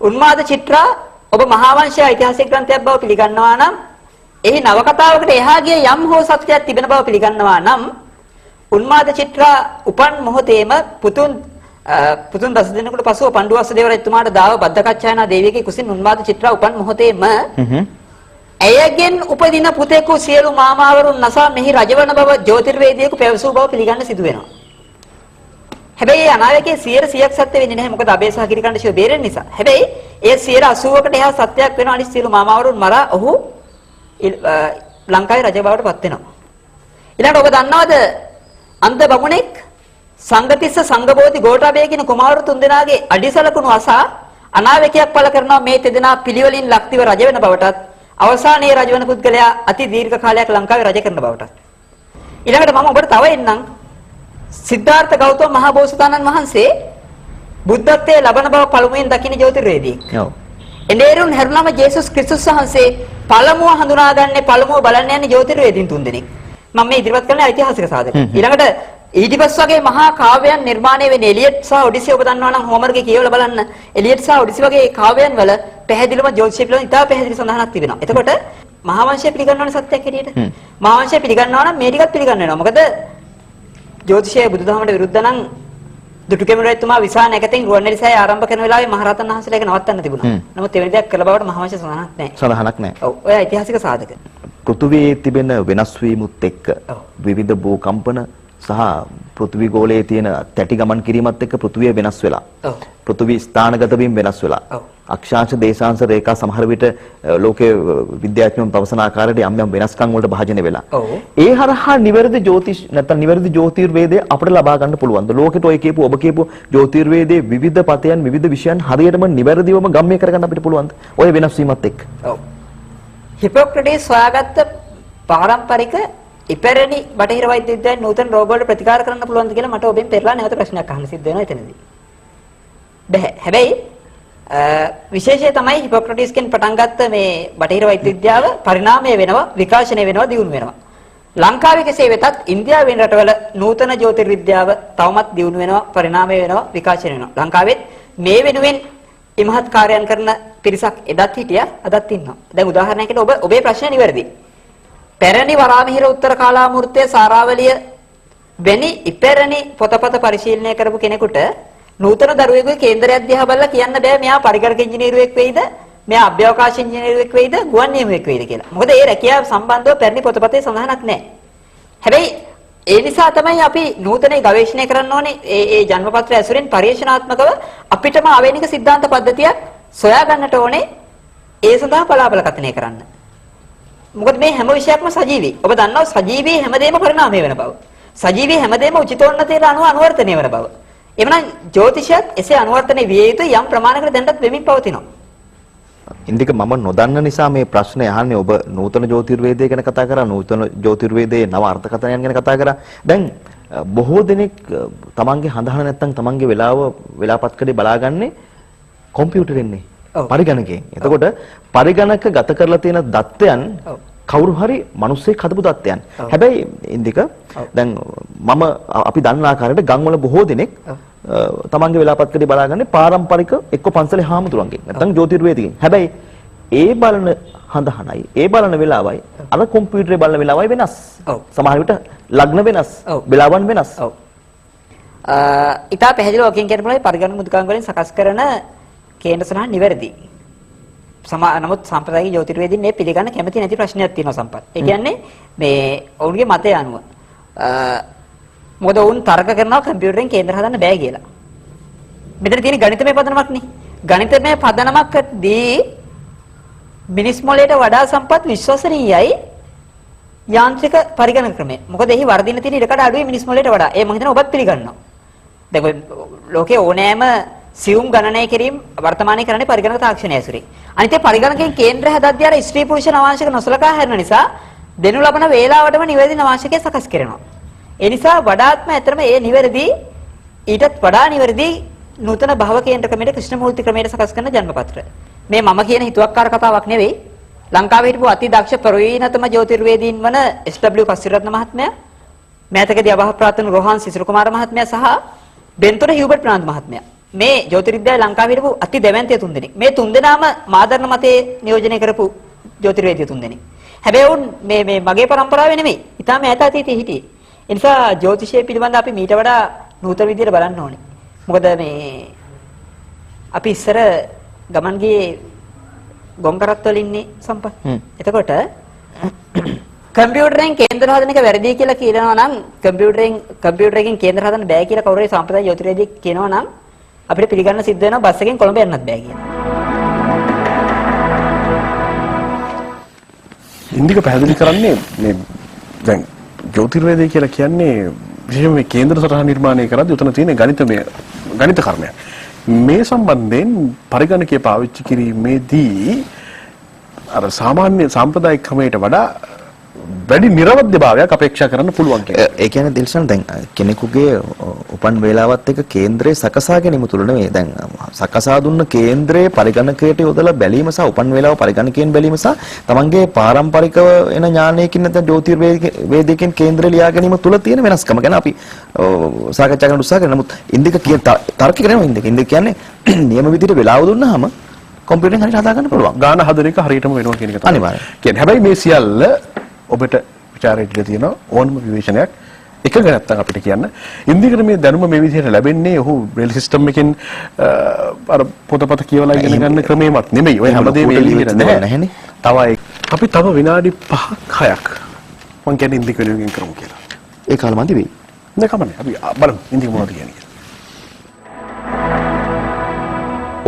උන්මාද චිත්‍රා ඔබ මහා වංශය ඓතිහාසික ග්‍රන්ථයක් බව පිළිගන්නවා නම් එහි නවකතාවකට එහා ගිය යම් හෝ සත්‍යයක් තිබෙන බව පිළිගන්නවා නම් උන්මාද චිත්‍රා උපන් මොහොතේම පුතුන් දස දිනකට පසුව පණ්ඩුවස්ස දේව රජතුමාට දාව බද්දකච්චායනා දේවියගේ කුසින් උන්මාද චිත්‍රා උපන් මොහොතේම ඇයගෙන් උපදින පුතෙකු සියලු මාමාවරුන් නසා මෙහි රජවන බව ජ්‍යොතිර්වේදියෙකු පැවසූ බව පිළිගන්න සිදු වෙනවා. හැබැයි අනාවැකේ 100%ක් සත්‍ය වෙන්නේ නැහැ. මොකද අබේ සහ ගිරිකණ්ඩ ශිව බේරෙන නිසා. හැබැයි ඒ 80%කට එහා සත්‍යයක් වෙනවා. අනිත් සියලු මාමාවරුන් මරා ඔහු ලංකාවේ රජ බවට පත් වෙනවා. ඊළඟට ඔබ දන්නවද අන්ත බමුණෙක් සංගතිස්ස සංගබෝධි ගෝඨාභය කියන කුමාරවරු තුන්දෙනාගේ අඩිසලකුණු අසා අනාවැකයක් පළ කරනවා මේ තෙදෙනා පිළිවෙලින් ලක්තිව රජ වෙන බවටත් අවසානයේ රජ වෙන පුද්ගලයා අති දීර්ඝ කාලයක් ලංකාවේ රජ කරන බවටත්. ඊළඟට මම ඔබට තව එන්නම් සිද්ධාර්ථ ගෞතම මහ බෝසතාණන් වහන්සේ බුද්ධත්වයේ ලබන බව පළමුවෙන් දකින්න ජ්‍යොතිර්වේදියෙක්. ඔව්. එනේරුන් හැරුණම ජේසුස් ක්‍රිස්තුස් වහන්සේ පළමුව හඳුනාගන්නේ පළමුව බලන්න යන්නේ ජ්‍යොතිර්වේදීන් තුන්දෙනෙක්. මම මේ ඉදිරිපත් කරන ඓතිහාසික සාධක. ඊළඟට ඊඩිපස් වගේ මහා කාව්‍යයන් නිර්මාණය වෙන එලියට් සහ ඔඩිසි ඔබ දන්නවා නම් හෝමර්ගේ කියවලා බලන්න. එලියට් සහ ඔඩිසි වගේ කාව්‍යයන් වල පැහැදිලිවම ජ්‍යොතිෂය පිළිබඳව ඉතා පැහැදිලි සඳහනක් තිබෙනවා. එතකොට මහා වංශය පිළිගන්නවනේ සත්‍යයක් හැටියට. මහා වංශය පිළිගන්නවා නම් මේ ටිකත් පිළිගන්න වෙනවා. මොකද ජ්‍යොතිෂය බුදුදහමට විරුද්ධ නම් දුටුගැමුණු රජතුමා විසා නැකතින් රුවන්වැලිසෑය ආරම්භ කරන වෙලාවේ මහරහතන් වහන්සේලා ඒක නවත්තන්න තිබුණා. නමුත් එවැනි දෙයක් කළ බවට මහා වංශය සඳහනක් නැහැ. සඳහනක් නැහැ. ඔව්. ඔය ඓතිහාසික සාධක. පෘථුවියේ තිබෙන වෙනස් වීමුත් එක්ක විවිධ භූකම්පන සහ පෘථිවි ගෝලයේ තියෙන තැටි ගමන් කිරීමත් එක්ක පෘථිවිය වෙනස් වෙලා. ඔව්. පෘථිවි ස්ථානගත වීම වෙනස් වෙලා. ඔව්. අක්ෂාංශ දේශාංශ රේඛා සමහර විට ලෝකයේ විද්‍යාඥයන් පවසන ආකාරයට යම් යම් වෙනස්කම් වලට භාජනය වෙලා. ඔව්. ඒ හරහා නිවැරදි ජ්‍යොතිෂ නැත්නම් නිවැරදි ජ්‍යොතිර්වේදය අපිට ලබා ගන්න පුළුවන්ද? ලෝකෙට ඔය කියපු ඔබ කියපු ජ්‍යොතිර්වේදයේ විවිධ පතයන් විවිධ විෂයන් හරියටම නිවැරදිවම ගම්ම්‍ය කරගන්න අපිට පුළුවන්ද? ඔය වෙනස් වීමත් එක්ක. ඔව්. හිපොක්‍රටිස් සොයාගත්ත පාරම්පරික ඉපැරණි බටහිර වෛද්‍ය විද්‍යාවේ නූතන රෝග වලට ප්‍රතිකාර කරන්න පුළුවන්ද කියලා මට ඔබෙන් පෙරලා නැවත ප්‍රශ්නයක් අහන්න සිද්ධ වෙනවා එතනදී. බැහැ. හැබැයි විශේෂය තමයි හිපොක්‍රටිස්ගෙන් පටන් ගත්ත මේ බටහිර වෛද්‍ය විද්‍යාව පරිණාමය වෙනවා, විකාශනය වෙනවා, දියුණු වෙනවා. ලංකාවේ කෙසේ වෙතත් ඉන්දියාවේ රටවල නූතන ජ්‍යොතිර්විද්‍යාව තවමත් දියුණු වෙනවා, පරිණාමය වෙනවා, විකාශනය වෙනවා. ලංකාවෙත් මේ වෙනුවෙන් ඉමහත් කාර්යයන් කරන පිරිසක් එදත් හිටියා, අදත් ඉන්නවා. දැන් උදාහරණයකට ඔබේ ප්‍රශ්නේ නිවැරදි. පැරණි වරාමිහිර උත්තර කාලාමෘතයේ සාරාවලිය වැනි ඉපැරණි පොතපත පරිශීලනය කරපු කෙනෙකුට නූතන දරුවෙකුගේ කේන්දරයක් දිහා බලලා කියන්න බෑ මෙයා පරිගණක ඉංජිනේරුවෙක් වෙයිද, මෙයා අභ්‍යවකාශ ඉංජිනේරුවෙක් වෙයිද, ගුවන් නියමුවෙක් වෙයිද කියලා. මොකද ඒ රැකියාව සම්බන්ධව පැරණි පොතපතේ සඳහනක් නැහැ. හැබැයි ඒ නිසා තමයි අපි නූතනයේ ගවේෂණය කරන්න ඕනේ. ඒ ජන්මපත්‍රය ඇසුරෙන් පරිශනාත්මකව අපිටම ආවේනික સિદ્ધාන්ත පද්ධතියක් සොයා ගන්නට ඕනේ. ඒ සඳහා බලාබල කතනය කරන්න. මොකද මේ හැම විෂයක්ම සජීවී. ඔබ දන්නවා සජීවී හැමදේම පරිණාමය වෙන බව. සජීවී හැමදේම උචිතෝන්නතයට අනුව අනුවර්තනය වෙන බව. එමනම් ජ්‍යොතිෂයත් එසේ අනුවර්තනය විය යුතු යම් ප්‍රමාණයකට දැනටත් වෙමින් පවතිනවා. ඉන්දික මම නොදන්න නිසා මේ ප්‍රශ්නේ අහන්නේ. ඔබ නූතන ජ්‍යොතිර්වේදය ගැන කතා කරා, නූතන ජ්‍යොතිර්වේදයේ නව අර්ථකථනයන් ගැන කතා කරා. දැන් බොහෝ දෙනෙක් තමන්ගේ හඳහන නැත්තම් තමන්ගේ වෙලාපත්කඩේ බලාගන්නේ කම්පියුටරෙන්නේ. පරිගණකයෙන්. එතකොට පරිගණක ගත කරලා තියෙන දත්තයන් කවුරු හරි මිනිස්සෙක් හදපු දත්තයන්. හැබැයි ඉන්දික දැන් අපි දන්න ආකාරයට ගම්වල බොහෝ දෙනෙක් තමන්ගේ වෙලාපත්කඩේ බලාගන්නේ පාරම්පරික එක්ක පන්සලේ හාමුදුරන්ගෙන් නැත්නම් ජ්‍යොතිර්වේදිකෙන්. හැබැයි ඒ බලන හඳහනයි ඒ බලන වෙලාවයි අර කම්පියුටරේ බලන වෙලාවයි වෙනස්. සමහර විට ලග්න වෙනස්, වෙලාවන් වෙනස්. ඉතා පැහැදිලිව ඔකින් කියන මොලේ පරිගණක මුදුකාංග වලින් සකස් කරන කේන්ද්‍ර සඳහන් නිවැරදි. නමුත් සම්ප්‍රදායික ජ්‍යොතිර්වේදීන් මේ පිළිගන්න කැමති නැති ප්‍රශ්නයක් තියෙනවා සම්පත්. ඒ කියන්නේ මේ ඔවුන්ගේ මතය අනුව මොකද ඔවුන් තර්ක කරනවා කම්පියුටරෙන් කේන්ද්‍ර හදන්න බෑ කියලා. මෙතන තියෙන ගණිතමය පදනමක් නේ. ගණිතමය පදනමකදී මිනිස් මොළයට වඩා සම්පත් විශ්වසනීයයි යාන්ත්‍රික පරිගණක ක්‍රමය. මොකද එහි වර්ධින තියෙන ඉඩකඩ අඩුයි මිනිස් මොළයට වඩා. ඒ මම හිතනවා ඔබත් පිළිගන්නවා. දැන් ලෝකේ ඕනෑම සියුම් ගණනය කිරීම වර්තමානයේ කරන්නේ පරිගණක තාක්ෂණය ඇසුරින්. අනිත් ඒ පරිගණකයෙන් කේන්ද්‍ර හදද්දී අර ස්ත්‍රී පුරුෂ නවාංශක නොසලකා හැරෙන නිසා දෙනු ලබන වේලාවටම නිවැරදි නවාංශකය සකස් කරනවා. ඒ නිසා වඩාත්ම ඇතරම ඒ නිවැරදි ඊටත් වඩා නිවැරදි නූතන භව කේන්ද්‍ර ක්‍රමයට ක්‍රිෂ්ණමූර්ති ක්‍රමයට සකස් කරන ජන්මපත්‍ර. මේ මම කියන හිතුවක්කාර කතාවක් නෙවෙයි. ලංකාවේ හිටපු අති දක්ෂ ප්‍රවීණතම ජ්‍යොතිර්වේදීන් වන SW පස්සිරත්න මහත්මයා, මෑතකදී අභාව ප්‍රාප්ත වුණු රෝහන් සිසිරු කුමාර මහත්මයා සහ බෙන්තොර හියුබර්ට් ප්‍රනාන්දු මහත්මයා මේ ජ්‍යොතිර්විද්‍යාවේ ලංකාවේ හිටපු අති දෙවන්තය තුන්දෙනෙක්. මේ තුන්දෙනාම මාදරණ මතේ නියෝජනය කරපු ජ්‍යොතිර්වේදිය තුන්දෙනෙක්. හැබැයි උන් මේ මගේ પરම්පරාවේ නෙමෙයි. ඊටාම ඈත අතීතයේ හිටියේ. ඒ නිසා ජ්‍යොතිෂය පිළිබඳ අපි මීට වඩා නූතන විදියට බලන්න ඕනේ. මොකද මේ අපි ඉස්සර ගමන් ගියේ ගොංකරත් වල ඉන්නේ සම්පත්. එතකොට කම්පියුටරෙන් කේන්දර හදන එක වැරදි කියලා කියනවා නම් කම්පියුටරකින් කේන්දර හදන්න බෑ කියලා කවුරු හරි සම්ප්‍රදාය ජ්‍යොතිර්වේදියෙක් කියනවා නම් අපිට පිළිගන්න සිද්ධ වෙනවා බස් එකෙන් කොළඹ යන්නත් බෑ කියලා. ඉන්දික පැහැදිලි කරන්නේ මේ දැන් ජ්‍යොතිර්වේදය කියලා කියන්නේ විශේෂයෙන්ම මේ කේන්දර සටහන් නිර්මාණය කරද්දී උතන තියෙන ගණිත කර්මයක්. මේ සම්බන්ධයෙන් පරිගණකය පාවිච්චි කිරීමේදී අර සාමාන්‍ය සාම්ප්‍රදායික ක්‍රමයට වඩා වැඩි නිර්වද්‍යභාවයක් අපේක්ෂා කරන්න පුළුවන් කියලා. ඒ කියන්නේ දිල්ෂන් දැන් කෙනෙකුගේ උපන් වේලාවත් එක්ක කේන්දරේ සකසා ගැනීම තුල නෙමෙයි දැන් සකසා දුන්න කේන්දරේ පරිගණකයට යොදලා බැලීම සහ උපන් වේලාව පරිගණකයෙන් බැලීම සහ තමන්ගේ පාරම්පරිකව එන ඥානයකින් නැත්නම් ජ්‍යොතිර්වේදයකින් කේන්දරේ ලියා ගැනීම තුල තියෙන වෙනස්කම ගැන අපි සාකච්ඡා කරන්න උත්සාහ කරනවා. නමුත් ඉන්දික කියන තර්ක කරනවා ඉන්දික කියන්නේ නියම විදිහට වේලාව දුන්නාම කම්පියුටරෙන් හරියට හදා ගන්න පුළුවන්. ගාන හදන එක හරියටම වෙනවා කියන එක තමයි. අනිවාර්යයෙන්. කියන්නේ හැබැයි මේ සියල්ල ඔබට ਵਿਚාරයට තියෙන ඕනම විවේචනයක් එකක නැත්තම් අපිට කියන්න ඉන්දිකට මේ දැනුම මේ විදිහට ලැබෙන්නේ ඔහු රේල් සිස්ටම් එකෙන් අර පොතපත කියවලා ඉගෙන ගන්න ක්‍රමෙමත් නෙමෙයි. ඔය හැමදේම එළියට නැහැනේ. අපි තව විනාඩි 5ක් 6ක් මං කියන්නේ ඉන්දික වෙනුවෙන් කරමු කියලා. ඒ කාලෙ මන්දි වෙයි. නෑ කමන්නේ. අපි බලමු ඉන්දික මොනවද කියන්නේ.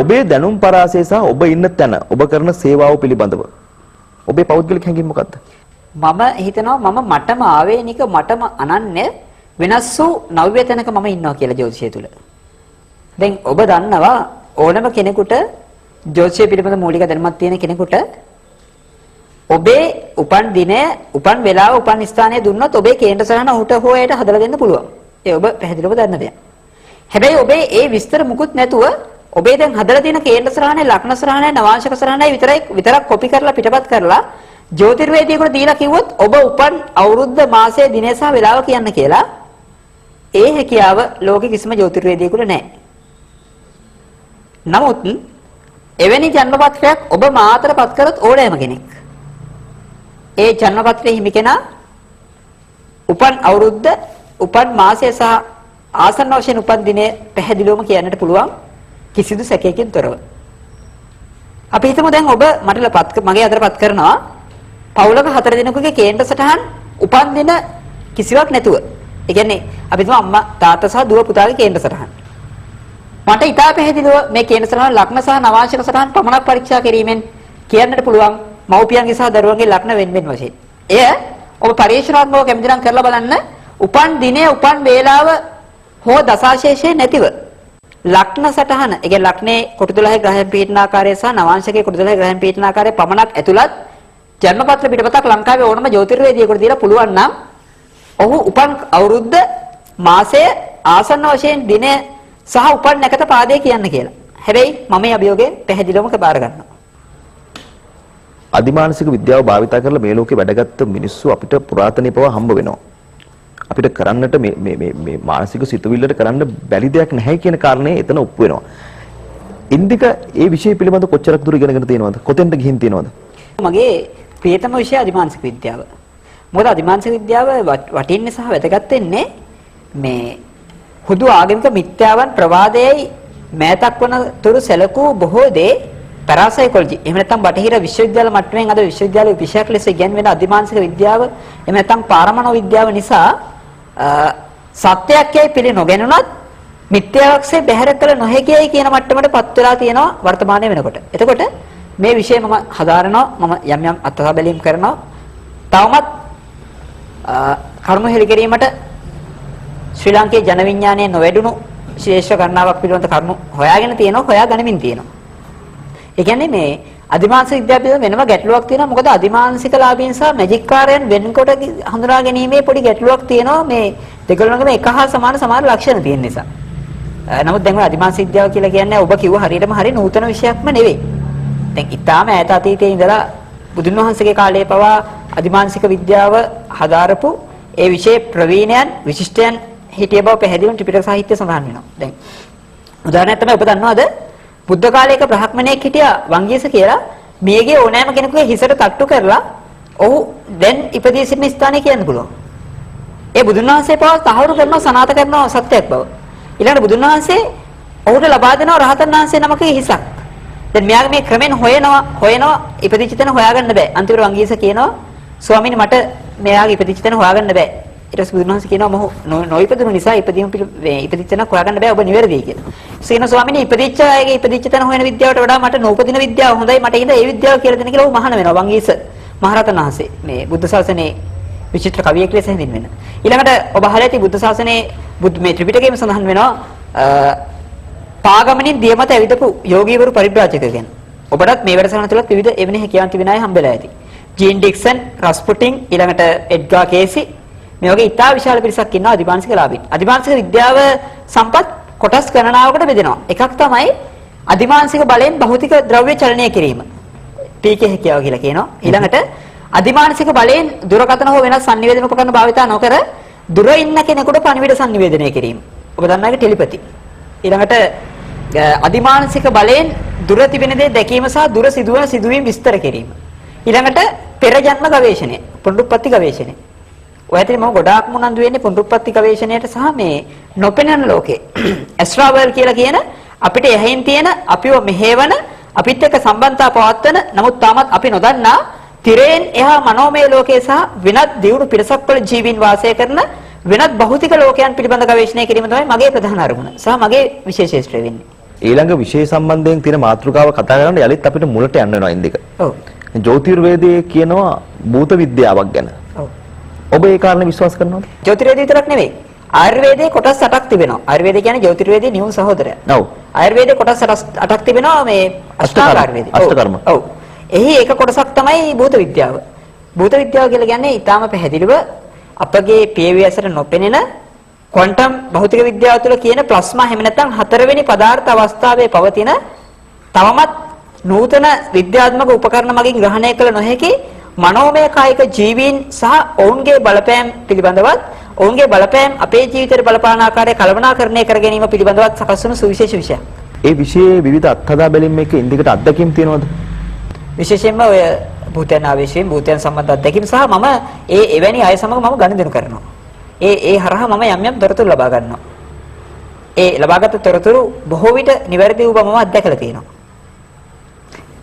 ඔබේ දැනුම් පරාසය සහ ඔබ ඉන්න තැන ඔබ කරන සේවාව පිළිබඳව ඔබේ පෞද්ගලික හැඟීම මොකක්ද? මම හිතනවා මම මටම ආවේනික මටම අනන්‍ය වෙනස් වූ නව්‍ය තැනක මම ඉන්නවා කියලා ජ්‍යොතිෂය තුල. දැන් ඔබ දන්නවා ඕනම කෙනෙකුට ජ්‍යොතිෂය පිළිබඳ මූලික දැනුමක් තියෙන කෙනෙකුට ඔබේ උපන් දිනය, උපන් වේලාව, උපන් ස්ථානය දුන්නොත් ඔබේ කේන්ද්‍ර සටහන උට හොයට හදලා දෙන්න පුළුවන්. ඒ ඔබ පැහැදිලිව දන්න දෙයක්. හැබැයි ඔබේ ඒ විස්තර මුකුත් නැතුව ඔබේ දැන් හදලා තියෙන කේන්ද්‍ර සටහනේ, ලග්න සටහනේ, නවාංශක සටහනේ විතරක් කොපි කරලා පිටපත් කරලා ජ්‍යොතිර්වේදියෙකුට දීලා කිව්වොත් ඔබ උපන් අවුරුද්ද, මාසය, දිනය සහ වේලාව කියන්න කියලා ඒ හැකියාව ලෝකෙ කිසිම ජ්‍යොතිර්වේදියෙකුට නැහැ. නමුත් එවැනි ජන්මපත්‍රයක් ඔබ මාතරපත් කරොත් ඕනෑම කෙනෙක් ඒ ජන්මපත්‍රයේ හිමි කෙනා උපන් අවුරුද්ද, උපන් මාසය සහ ආසන්න වශයෙන් උපන් දිනය පැහැදිලිවම කියන්නට පුළුවන් කිසිදු සැකයකින් තොරව. අපි හිතමු දැන් ඔබ මගේ අතටපත් කරනවා පවුලක 4 දිනකගේ කේන්ද්‍ර සටහන් උපන් දින කිසිවක් නැතුව. ඒ කියන්නේ අපි හිතමු අම්මා තාත්තා සහ දුව පුතාගේ කේන්ද්‍ර සටහන්. මට ඉතා පැහැදිලිව මේ කේන්ද්‍ර සටහන් ලග්න සහ නවාංශක සටහන් පමණක් පරීක්ෂා කිරීමෙන් කියන්නට පුළුවන් මව්පියන්ගේ සහ දරුවන්ගේ ලග්න වෙන වශයෙන්. එය ඔබ පරීක්ෂණාත්මකව කැමති නම් කරලා බලන්න උපන් දිනය, උපන් වේලාව හෝ දසාශේෂය නැතිව ලග්න සටහන, ඒ කියන්නේ ලග්නේ කොටු 12 ග්‍රහයන් පිහිටන ආකාරය සහ නවාංශකයේ කොටු 12 ග්‍රහයන් පිහිටන ආකාරය පමණක් ඇතුළත් ජන්මපත්‍ර පිටපතක් ලංකාවේ ඕනම ජ්‍යොතිර්වේදියෙකුට දීලා පුළුවන් නම් ඔහු උපන් අවුරුද්ද, මාසය, ආසන්න වශයෙන් දිනය සහ උපන් නැකත පාදේ කියන්න කියලා. හැබැයි මම මේ අභියෝගයෙන් පැහැදිලිවම බාර ගන්නවා. අධිමානසික විද්‍යාව භාවිතා කරලා මේ ලෝකේ වැඩගත් මිනිස්සු අපිට පුරාතනයේ පවා හම්බ වෙනවා. අපිට කරන්නට මේ මානසික සිතුවිල්ලට කරන්න බැරි දෙයක් නැහැ කියන කාරණේ එතන ඔප්පු වෙනවා. ඉන්දික ඒ විෂය පිළිබඳ කොච්චරක් දුර ඉගෙනගෙන තියෙනවද? කොතෙන්ද ගිහින් තියෙනවද? මගේ ප්‍රියතම විෂය අධිමානසික විද්‍යාව. මොකද අධිමානසික විද්‍යාව වටින්නේ සහ වැදගත් වෙන්නේ මේ හුදු ආගමික මිත්‍යාවන් ප්‍රවාදයයි මෑතක් වන තුරු සැලකූ බොහෝ දේ පැරාසයිකොලොජි එහෙම නැත්නම් බටහිර විශ්වවිද්‍යාල මට්ටමින් අද විශ්වවිද්‍යාල විෂයක් ලෙස ඉගෙනවෙන අධිමානසික විද්‍යාව එහෙම නැත්නම් පාරමාණු විද්‍යාව නිසා සත්‍යයක් යයි පිළි නොගැනුණත් මිත්‍යාවක්සේ බැහැර කළ නොහැකියයි කියන මට්ටමට පත් වෙලා තියෙනවා වර්තමානයේ වෙනකොට. එතකොට මේ විෂය මම හදාරනවා, මම යම් යම් අත්දැක බැලීම් කරනවා. තවමත් කරුණු හෙළි කිරීමට ශ්‍රී ලාංකේය ජන විඥානයේ නොවැඩුණු ශ්‍රේෂ්ඨ ගණනාවක් පිළිබඳ කරුණු හොයාගෙන තියෙනවා, හොයා ගනිමින් තියෙනවා. ඒ කියන්නේ මේ අධිමානසික විද්‍යාව පිළිබඳ වෙනම ගැටලුවක් තියෙනවා. මොකද අධිමානසික ලාභීන් සහ මැජික් කාර්යයන් වෙන්කොට හඳුනා ගැනීමේ පොඩි ගැටලුවක් තියෙනවා. මේ දෙකලොනගම එක හා සමාන සමහර ලක්ෂණ තියෙන නිසා. නමුත් දැන් ඔය අධිමානසික විද්‍යාව කියලා කියන්නේ ඔබ කිව්ව හරියටම හරිය නූතන විෂයක්ම නෙවෙයි. දැන් ඊටාම ඈත අතීතයේ ඉඳලා බුදුන් වහන්සේගේ කාලයේ පවා අධිමානසික විද්‍යාව හදාරපු ඒ විෂය ප්‍රවීණයන් විශිෂ්ටයන් හිටිය බව පැහැදිලිවම ත්‍රිපිටක සාහිත්‍ය සඳහන් වෙනවා. දැන් උදාහරණයක් තමයි ඔබ දන්නවද? බුද්ධ කාලයක බ්‍රාහ්මණයෙක් හිටියා වංගීස කියලා. මේගේ ඕනෑම කෙනෙකුගේ හිසට තට්ටු කරලා ඔහු දැන් ඉපදී සිටින ස්ථානය කියන්න පුළුවන්. ඒ බුදුන් වහන්සේ පවා තහවුරු කරනවා සනාත කරනවා සත්‍යයක් බව. ඊළඟට බුදුන් වහන්සේ ඔහුට ලබා දෙනවා රහතන් වහන්සේ නමකගේ හිසක්. දැන් මෙයාගේ මේ ක්‍රමෙන් හොයනවා ඉපදිච්ච තැන හොයාගන්න බෑ. අන්තිමට වංගීස කියනවා ස්වාමීනි මට මෙයාගේ ඉපදිච්ච තැන හොයාගන්න බෑ. ඊට පස්සේ බුදුන් වහන්සේ කියනවා මොහු නොඉපදුණු නිසා ඉපදිච්ච තැන හොයාගන්න බෑ ඔබ නිවැරදියි කියලා. සීන ස්වාමීනි ඉපදිච්ච අයගේ ඉපදිච්ච තැන හොයන විද්‍යාවට වඩා මට නූපදින විද්‍යාව හොඳයි මට ඉන්න ඒ විද්‍යාව කියලා දෙන්න කියලා ඔහු මහාන වෙනවා වංගීස මහරහතන් වහන්සේ. මේ බුද්ධ ශාසනයේ විචිත්‍ර කවියෙක් ලෙස හැඳින්වෙන. ඊළඟට ඔබ අහලා ඇති බුද්ධ ශාසනයේ මේ ත්‍රිපිටකයේම සඳහන් වෙනවා පාගමනින් දියමත ඇවිදපු යෝගීවරු පරිබ්‍රාජක ගැන. ඔබටත් මේ වැඩසටහන තුලත් විවිධ එවැනි හැකියාවන් තිබෙන අය හම්බෙලා ඇති. ජීන් ඩික්සන්, රස්පුටින්, ඊළඟට එඩ්ගා කේසි මේ වගේ ඉතා විශාල පිරිසක් ඉන්නවා අධිමානසික ලාභීන්. අධිමානසික විද්‍යාව සම්පත් කොටස් ගණනාවකට බෙදෙනවා. එකක් තමයි අධිමානසික බලයෙන් භෞතික ද්‍රව්‍ය චලනය කිරීම. පීකේ හැකියාව කියලා කියනවා. ඊළඟට අධිමානසික බලයෙන් දුරකථන හෝ වෙනස් සංනිවේදන උපකරණ භාවිතා නොකර දුර ඉන්න කෙනෙකුට පණිවිඩ සංනිවේදනය කිරීම. ඔබ දන්නා එක ටෙලිපති. ඊළඟට අධිමානසික බලයෙන් දුර තිබෙන දේ දැකීම සහ දුර සිදුවන සිදුවීම් විස්තර කිරීම. ඊළඟට පෙර ජන්ම ගවේෂණය, පුනරුත්පත්ති ගවේෂණය. ඔය ඇතුලේ මම ගොඩාක් මුනන්දු වෙන්නේ පුනරුත්පත්ති ගවේෂණයට සහ මේ නොපෙනෙන ලෝකේ. ඇස්ට්‍රාවල් කියලා කියන අපිට එහින් තියෙන අපිව මෙහෙවන අපිත් එක්ක සම්බන්ධතාව පවත්වන නමුත් තාමත් අපි නොදන්නා තිරයෙන් එහා මනෝමය ලෝකයේ සහ වෙනත් දියුණු පිටසක්වල ජීවීන් වාසය කරන වෙනත් භෞතික ලෝකයන් පිළිබඳ ගවේෂණය කිරීම තමයි මගේ ප්‍රධාන අරමුණ සහ මගේ විශේෂීත්වය වෙන්නේ. ඊළඟ විෂය සම්බන්ධයෙන් තියෙන මාතෘකාව කතා කරන්න යලිත් අපිට මුලට යන්න වෙනවා ඉන්දික. ඔව්. ජ්‍යොතිර්වේදයේ කියනවා භූත විද්‍යාවක් ගැන. ඔව්. ඔබ ඒ කාරණේ විශ්වාස කරනවද? ජ්‍යොතිර්වේදය විතරක් නෙවෙයි. ආයුර්වේදයේ කොටස් 8ක් තිබෙනවා. ආයුර්වේදය කියන්නේ ජ්‍යොතිර්වේදයේ නියුන් සහෝදරය. ඔව්. ආයුර්වේදයේ කොටස් 8ක් තිබෙනවා මේ අෂ්ටාංග ආයුර්වේදය. අෂ්ටකර්ම. ඔව්. එහි එක කොටසක් තමයි භූත විද්‍යාව. භූත විද්‍යාව කියලා කියන්නේ ඊටාම පැහැදිලිව අපගේ පියවියසට නොපෙනෙන ක්වොන්ටම් භෞතික විද්‍යාව තුළ කියන ප්ලාස්මා හැම නැත්නම් හතරවෙනි පදාර්ථ අවස්ථාවේ පවතින තවමත් නූතන විද්‍යාත්මක උපකරණ මගින් ග්‍රහණය කළ නොහැකි මනෝමය කායික ජීවීන් සහ ඔවුන්ගේ බලපෑම් පිළිබඳවත් ඔවුන්ගේ බලපෑම් අපේ ජීවිතයට බලපාන ආකාරය කළමනාකරණය කර ගැනීම පිළිබඳවත් සකස් වන සුවිශේෂ විෂයක්. ඒ විෂයේ විවිධ අත්හදා බැලීම් එක ඉන්දිකට අත්දැකීම් තියෙනවද? විශේෂයෙන්ම ඔය භූතයන් ආවේශයෙන් භූතයන් සම්බන්ධ අත්දැකීම් සහ මම එවැනි අය සමග මම ගනුදෙනු කරනවා. ඒ හරහා මම යම් යම් තොරතුරු ලබා ගන්නවා. ඒ ලබාගත් තොරතුරු බොහෝ විට නිවැරදි වූ බව මම අත්දැකලා තියෙනවා.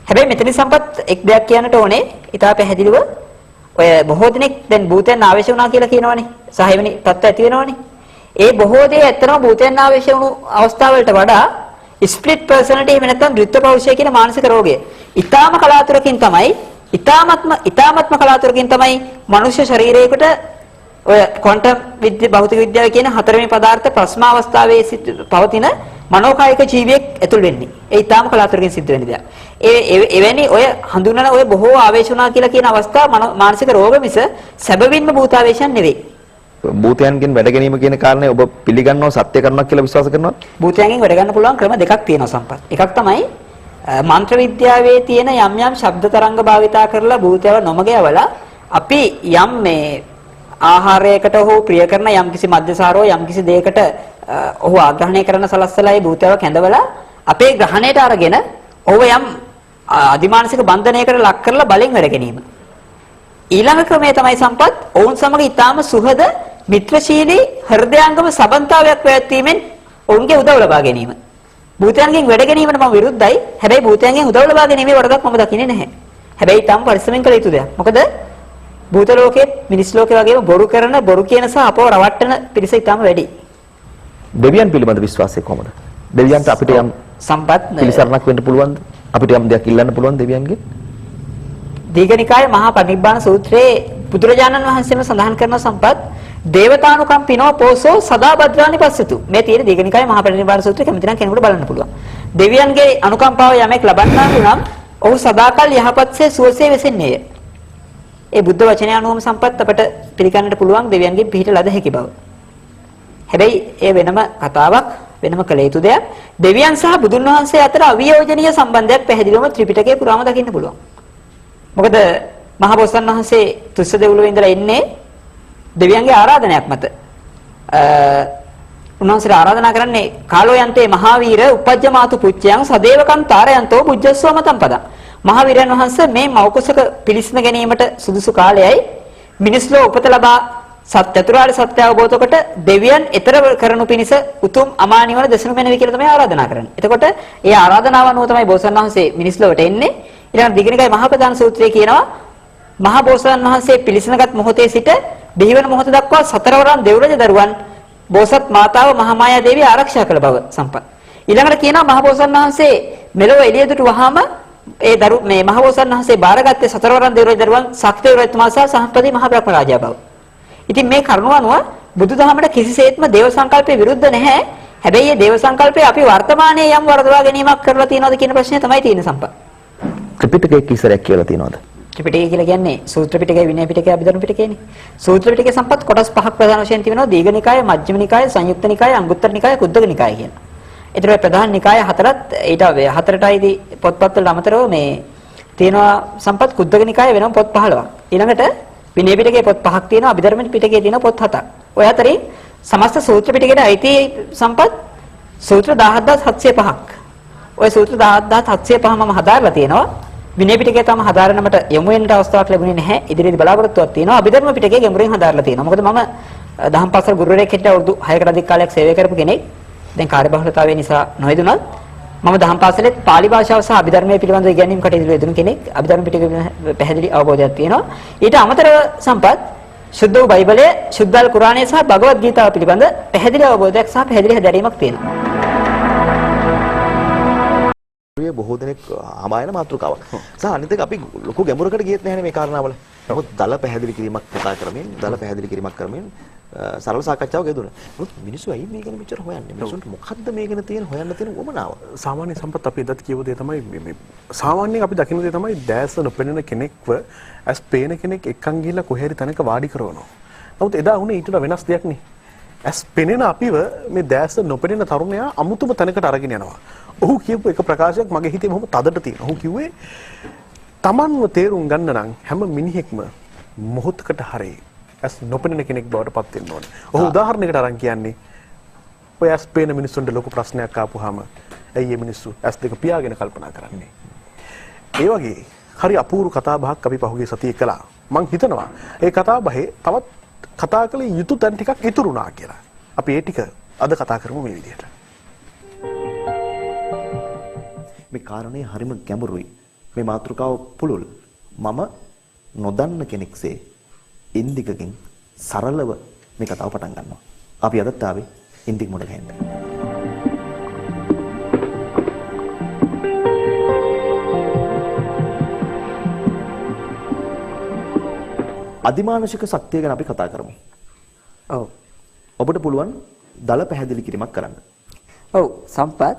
හැබැයි මෙතන සම්පත් එක් දෙයක් කියන්නට ඕනේ. ඊට පැහැදිලිව ඔය බොහෝ දිනෙක දැන් භූතයන් ආවේශ වුණා කියලා කියනවනේ. සහ එවැනි තත්ත්ව ඇති වෙනවනේ. ඒ බොහෝ දේ ඇත්තම භූතයන් ආවේශ වුණු අවස්ථාවලට වඩා ස්ප්ලිට් පර්සනැලිටි එහෙම නැත්නම් ද්විත්ව පෞරුෂය කියන මානසික රෝගය. ඊටාම කලාතුරකින් තමයි ඊටාමත්ම කලාතුරකින් තමයි මනුෂ්‍ය ශරීරයකට ඔය ක්වොන්ටම් භෞතික විද්‍යාව කියන හතරවෙනි පදාර්ථ ප්ලාස්මා අවස්ථාවේ පවතින මනෝකායික ජීවියෙක් ඇතුල් වෙන්නේ. ඒ ඊටාම කලාතුරකින් සිද්ධ වෙන දෙයක්. එවැනි ඔය හඳුනන ඔය බොහෝ ආවේශ වුණා කියලා කියන අවස්ථා මානසික රෝග මිස සැබවින්ම භූතාවේශයන් නෙවෙයි. භූතයන්ගෙන් වැඩ ගැනීම කියන කාරණේ ඔබ පිළිගන්නව සත්‍ය කරනවා කියලා විශ්වාස කරනවද? භූතයන්ගෙන් වැඩ ගන්න පුළුවන් ක්‍රම දෙකක් තියෙනවා සම්පත්. එකක් තමයි මන්ත්‍ර විද්‍යාවේ තියෙන යම් යම් ශබ්ද තරංග භාවිතා කරලා භූතයව නොමග යවලා අපි යම් මේ ආහාරයකට හෝ ප්‍රිය කරන යම්කිසි මද්යසාරෝ යම්කිසි දෙයකට ඔහු ආග්‍රහණය කරන සලස්සලා ඒ භූතයව කැඳවලා අපේ ග්‍රහණයට අරගෙන ඔහු යම් අධිමානසික බන්ධනයකට ලක් කරලා බලෙන් වැඩ ගැනීම. ඊළඟ ක්‍රමය තමයි සම්පත් ඔවුන් සමග ඊටාම සුහද මිත්‍රශීලී හෘදයාංගම සබන්තාවයක් පැවැත්වීමෙන් ඔවුන්ගේ උදව් ලබා ගැනීම. භූතයන්ගෙන් වැඩ ගැනීමට මම විරුද්ධයි. හැබැයි භූතයන්ගෙන් උදව් ලබා ගැනීමේ වරදක් මම දකින්නේ නැහැ. හැබැයි ඊටාම පරිස්සමෙන් කළ යුතු දෙයක්. මොකද භූත ලෝකයේ මිනිස් ලෝකයේ වගේම බොරු කරන බොරු කියන සහ අපව රවට්ටන පිරිස ඊටාම වැඩි. දෙවියන් පිළිබඳ විශ්වාසය කොහොමද? දෙවියන්ට අපිට යම් සම්පත් පිළිසරණක් වෙන්න පුළුවන්ද? අපිට යම් දෙයක් ඉල්ලන්න පුළුවන්ද දෙවියන්ගෙන්? දීඝනිකායේ මහා පරිනිබ්බාන සූත්‍රයේ බුදුරජාණන් වහන්සේම සඳහන් කරන සම්පත් දේවතානුකම්පිනෝ පෝසෝ සදා භද්‍රානි පස්සතු. මේ තියෙන දීඝනිකායේ මහා පරිනිබ්බාන සූත්‍රය කැමති නම් කෙනෙකුට බලන්න පුළුවන්. දෙවියන්ගේ අනුකම්පාව යමෙක් ලබන්නා වුණම් ඔහු සදාකල් යහපත්සේ සුවසේ වෙසෙන්නේය. ඒ බුද්ධ වචනය අනුවම සම්පත් අපට පිළිගන්නට පුළුවන් දෙවියන්ගෙන් පිහිට ලද හැකි බව. හැබැයි ඒ වෙනම කතාවක් වෙනම කළ යුතු දෙයක්. දෙවියන් සහ බුදුන් වහන්සේ අතර අවියෝජනීය සම්බන්ධයක් පැහැදිලිවම ත්‍රිපිටකයේ පුරාම දකින්න පුළුවන්. මොකද මහා බෝසත්ණන් වහන්සේ තුස්ස දෙව්ලොවේ ඉඳලා එන්නේ දෙවියන්ගේ ආරාධනයක් මත. උන්වහන්සේ ආරාධනා කරන්නේ කාලෝයන්තේ මහාවීර උපජ්ජමාතු පුච්චයන් සදේවකන් තාරයන්තෝ පුජ්ජස්සවම තම්පදා. මහාවීරයන් වහන්සේ මේ මෞකසක පිළිස්න ගැනීමට සුදුසු කාලයයි මිනිස්ලෝ උපත ලබා සත්‍යතුරාර්ය සත්‍ය අවබෝධ කොට දෙවියන් ඊතර කරනු පිණිස උතුම් අමා නිවන දසනු මැනවි කියලා තමයි ආරාධනා කරන්නේ. එතකොට ඒ ආරාධනාව අනුව තමයි බෝසත්ණන් වහන්සේ මිනිස්ලොවට එන්නේ. ඊළඟ දිගනිකයි මහා ප්‍රධාන සූත්‍රයේ කියනවා මහා බෝසත්ණන් වහන්සේ පිළිසනගත් මොහොතේ සිට බිහිවන මොහොත දක්වා සතරවරන් දෙව්රජ දරුවන් බෝසත් මාතාව මහා මායා දේවිය ආරක්ෂා කළ බව සම්පත්. ඊළඟට කියනවා මහා බෝසත්ණන් වහන්සේ මෙලොව එළිය දුටු වහාම ඒ මේ මහා බෝසත්ණන් වහන්සේ බාරගත්තේ සතරවරන් දෙව්රජ දරුවන් ශක්තිය රජතුමා සහ සහම්පති මහා බ්‍රහ්ම රාජා බව. ඉතින් මේ කරුණ අනුව බුදුදහමට කිසිසේත්ම දේව සංකල්පේ විරුද්ධ නැහැ. හැබැයි මේ දේව සංකල්පේ අපි වර්තමානයේ යම් වරදවා ගැනීමක් කරලා තියෙනවද කියන ප්‍රශ්නේ තමයි තියෙන්නේ සම්පත්. ත්‍රිපිටකයේ කිසරයක් කියලා තියෙනවද? ත්‍රිපිටකය කියලා කියන්නේ සූත්‍ර පිටකය, විනය පිටකය, අභිධර්ම පිටකයනේ. සූත්‍ර පිටකයේ සම්පත් කොටස් පහක් ප්‍රධාන වශයෙන් තියෙනවා. දීඝ නිකාය, මජ්ක්‍ධිම නිකාය, සංයුක්ත නිකාය, අංගුත්තර නිකාය, කුද්දක නිකාය කියන. ඒතර ප්‍රධාන නිකාය හතරත් ඊට හතරටයි පොත්පත්වල අමතරව මේ තියෙනවා සම්පත් කුද්දක නිකාය වෙනම පොත් 15ක්. ඊළඟට විනය පිටකයේ පොත් 5ක් තියෙනවා, අභිධර්ම පිටකයේ තියෙන පොත් 7ක්. ඔය අතරින් සමස්ත සූත්‍ර පිටකයට අයිති සම්පත් සූත්‍ර 17705ක්. ඔය සූත්‍ර 17705 මම හදාarලා තියෙනවා. විනය පිටකයේ තම හදාරනමට යමු වෙනට අවස්ථාවක් ලැබුණේ නැහැ. ඉදිරියේදී බලාපොරොත්තුවක් තියෙනවා. අභිධර්ම පිටකයේ ගැඹුරින් හදාarලා තියෙනවා. මොකද මම දහම් පාසල් ගුරුවරයෙක් හිටිය අවුරුදු 6කට අධික කාලයක් සේවය කරපු කෙනෙක්. දැන් කාර්යබහුලතාවය නිසා නොයදුනත් මම දහම් පාසලෙත් පාලි භාෂාව සහ අභිධර්මයේ පිළිබඳව ඉගෙනීම් කටයුතු යෙදුණු කෙනෙක්. අභිධර්ම පිටකයේ පැහැදිලි අවබෝධයක් තියෙනවා. ඊට අමතරව සම්පත් සුද්ධ වූ බයිබලයේ, සුද්ධල් කුරානය සහ භගවත් ගීතාව පිළිබඳ පැහැදිලි අවබෝධයක් සහ පැහැදිලි හැදෑරීමක් තියෙනවා. බොහෝ දෙනෙක් හමායන මාතෘකාවක්. සහ අනිත් එක අපි ලොකු ගැඹුරකට ගියෙත් නැහැ මේ කාරණාවල. නමුත් දල පැහැදිලි කිරීමක් කතා කරමින්, දල පැහැදිලි කිරීමක් කරමින් සරල සාකච්ඡාවක් යෙදුණා. නමුත් මිනිස්සු ඇයි මේ ගැන මෙච්චර හොයන්නේ? මිනිස්සුන්ට මොකද්ද මේ ගැන තියෙන හොයන්න තියෙන උවමනාව? සාමාන්‍ය සම්පත් අපි එදත් කියව දේ තමයි මේ සාමාන්‍යයෙන් අපි දකින්න දේ තමයි දැස නොපෙනෙන කෙනෙක්ව ඇස් පේන කෙනෙක් එක්කන් ගිහිල්ලා කොහේ හරි තැනක වාඩි කරනවා. නමුත් එදා වුණේ ඊට වෙනස් දෙයක් නේ. ඇස් පෙනෙන අපිව මේ දැස නොපෙනෙන තරුණයා අමුතුම තැනකට අරගෙන යනවා. ඔහු කියපු එක ප්‍රකාශයක් මගේ හිතේ බොහොම තදට තියෙනවා. ඔහු කිව්වේ Tamanව තේරුම් ගන්න නම් හැම මිනිහෙක්ම මොහොතකට හරි ඇස් නොපෙනෙන කෙනෙක් බවට පත් වෙන්න ඕනේ. ඔහු උදාහරණයකට අරන් කියන්නේ ඔය ඇස් පේන මිනිස්සුන්ට ලොකු ප්‍රශ්නයක් ආපුවාම ඇයි මේ මිනිස්සු ඇස් දෙක පියාගෙන කල්පනා කරන්නේ? ඒ වගේ හරි අපූර්ව කතා බහක් අපි පහුගිය සතියේ කළා. මං හිතනවා ඒ කතා බහේ තවත් කතා කළ යුතු තැන් ටිකක් ඉතුරුනා කියලා. අපි ඒ ටික අද කතා කරමු මේ විදිහට. මේ කාරණේ හරිම ගැඹුරුයි. මේ මාතෘකාව පුළුල්. මම නොදන්න කෙනෙක්සේ ඉන්දිකකින් සරලව මේ කතාව පටන් ගන්නවා. අපි අදත් ආවේ ඉන්දික මුඩ ගහන්න. අදිමානසික ශක්තිය ගැන අපි කතා කරමු. ඔව්. ඔබට පුළුවන් දල පැහැදිලි කිරීමක් කරන්න. ඔව් සම්පත්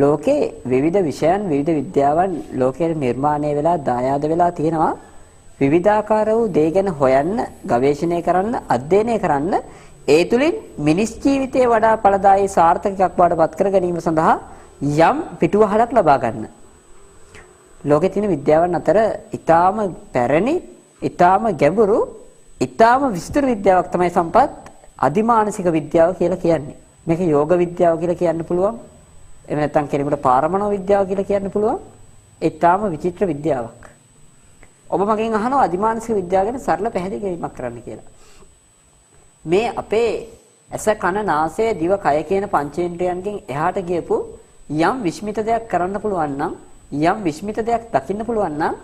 ලෝකේ විවිධ විෂයන් විවිධ විද්‍යාවන් ලෝකයේ නිර්මාණය වෙලා දායාද වෙලා තියෙනවා. විවිධාකාර වූ දේ ගැන හොයන්න, ගවේෂණය කරන්න, අධ්‍යයනය කරන්න, ඒ තුලින් මිනිස් ජීවිතයේ වඩා ඵලදායී සාර්ථකයක් බවට පත් කර ගැනීම සඳහා යම් පිටුවහලක් ලබා ගන්න. ලෝකේ තියෙන විද්‍යාවන් අතර ඊටාම පැරණි, ඊටාම ගැඹුරු, ඊටාම විස්තර විද්‍යාවක් තමයි සම්පත් අදිමානසික විද්‍යාව කියලා කියන්නේ. මේක යෝග විද්‍යාව කියලා කියන්න පුළුවන්. එහෙම නැත්නම් කෙනෙකුට පාරමණව විද්‍යාව කියලා කියන්න පුළුවන්. ඊටාම විචිත්‍ර විද්‍යාවක්. ඔබ මගෙන් අහනවා අදිමානසික විද්‍යාව ගැන සරල පැහැදිලි කිරීමක් කරන්න කියලා. මේ අපේ ඇස කන නාසය දිව කය කියන පංචේන්ද්‍රයන්ගෙන් එහාට ගියපු යම් විශ්මිත දෙයක් කරන්න පුළුවන් නම්, යම් විශ්මිත දෙයක් දකින්න පුළුවන් නම්,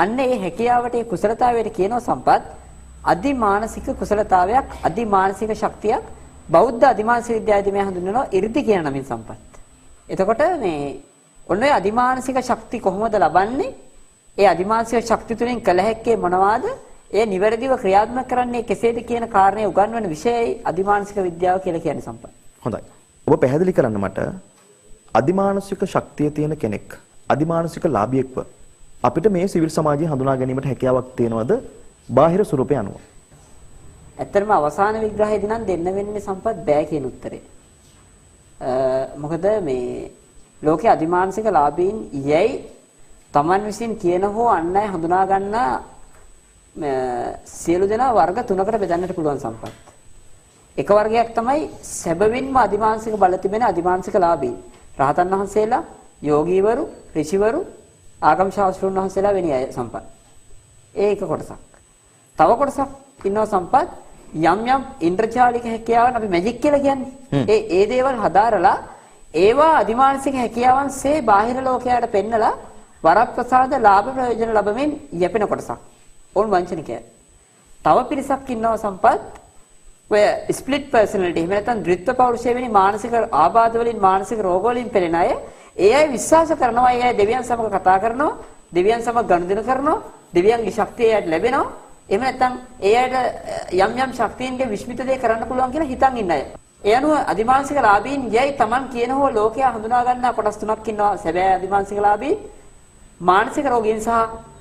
අන්න ඒ හැකියාවට ඒ කුසලතාවයට කියනවා සම්පත් අදිමානසික කුසලතාවයක්, අදිමානසික ශක්තියක්. බෞද්ධ අදිමානසික විද්‍යාවේදී මේ හඳුන්වනවා 이르දි කියන නමින් සම්පත්. එතකොට මේ ඔන්න ඔය අදිමානසික ශක්ති කොහොමද ලබන්නේ? ඒ අදිමානසික ශක්තිය තුළින් කළ හැක්කේ මොනවාද? ඒ නිවැරදිව ක්‍රියාත්මක කරන්නේ කෙසේද කියන කාරණේ උගන්වන විෂයයි අදිමානසික විද්‍යාව කියලා කියන්නේ සම්පත්. හොඳයි. ඔබ පැහැදිලි කරන්න මට අදිමානසික ශක්තිය තියෙන කෙනෙක්, අදිමානසික ලාභියෙක්ව අපිට මේ සිවිල් සමාජයේ හඳුනා ගැනීමට හැකියාවක් තියෙනවද බාහිර ස්වරූපය අනුව? ඇත්තටම අවසාන විග්‍රහයේදී නම් දෙන්න වෙන්නේ සම්පත් බෑ කියන උත්තරේ. මොකද මේ ලෝකේ අදිමානසික ලාභීන් යයි තමන් විසින් කියන හෝ අන් අය හඳුනා ගන්නා සියලු දෙනා වර්ග තුනකට බෙදන්නට පුළුවන් සම්පත්. එක වර්ගයක් තමයි සැබවින්ම අදිමානසික බල තිබෙන අදිමානසික ලාභී. රහතන් වහන්සේලා, යෝගීවරු, ඍෂිවරු, ආගම් ශාස්ත්‍රඥ වහන්සේලා වෙණි අය සම්පත්. ඒක කොටසක්. තව කොටසක් ඉන්නවා සම්පත් යම් යම් ඉන්ද්‍රජාලික හැකියාවන් අපි මැජික් කියලා කියන්නේ. ඒ දේවල් හදාරලා ඒවා අදිමානසික හැකියාවන්සේ බාහිර ලෝකයට පෙන්නලා වරප්‍රසාද ලාභ ප්‍රයෝජන ලැබෙමින් යැපෙන කොටසක්. ඕන් වංචනිකය. තව පිරිසක් ඉන්නවා සම්පත් ඔය ස්ප්ලිට් පර්සනැලිටි එහෙම නැත්නම් ද්විත්ව පෞරුෂය වෙනි මානසික ආබාධ වලින් මානසික රෝග වලින් පෙළෙන අය ඒ අය විශ්වාස කරනවා ඒ අය දෙවියන් සමග කතා කරනවා දෙවියන් සමග ගනුදෙනු කරනවා දෙවියන්ගේ ශක්තිය එයාට ලැබෙනවා එහෙම නැත්නම් ඒ අයට යම් යම් ශක්තියින්ගේ විශ්මිත දේ කරන්න පුළුවන් කියලා හිතන් ඉන්න අය. ඒ අනුව අදිමානසික ලාභීන් යයි Taman කියන හෝ ලෝකයා හඳුනා ගන්නා කොටස් තුනක් ඉන්නවා සැබෑ අදිමානසික ලාභී මානසික රෝගීන් සහ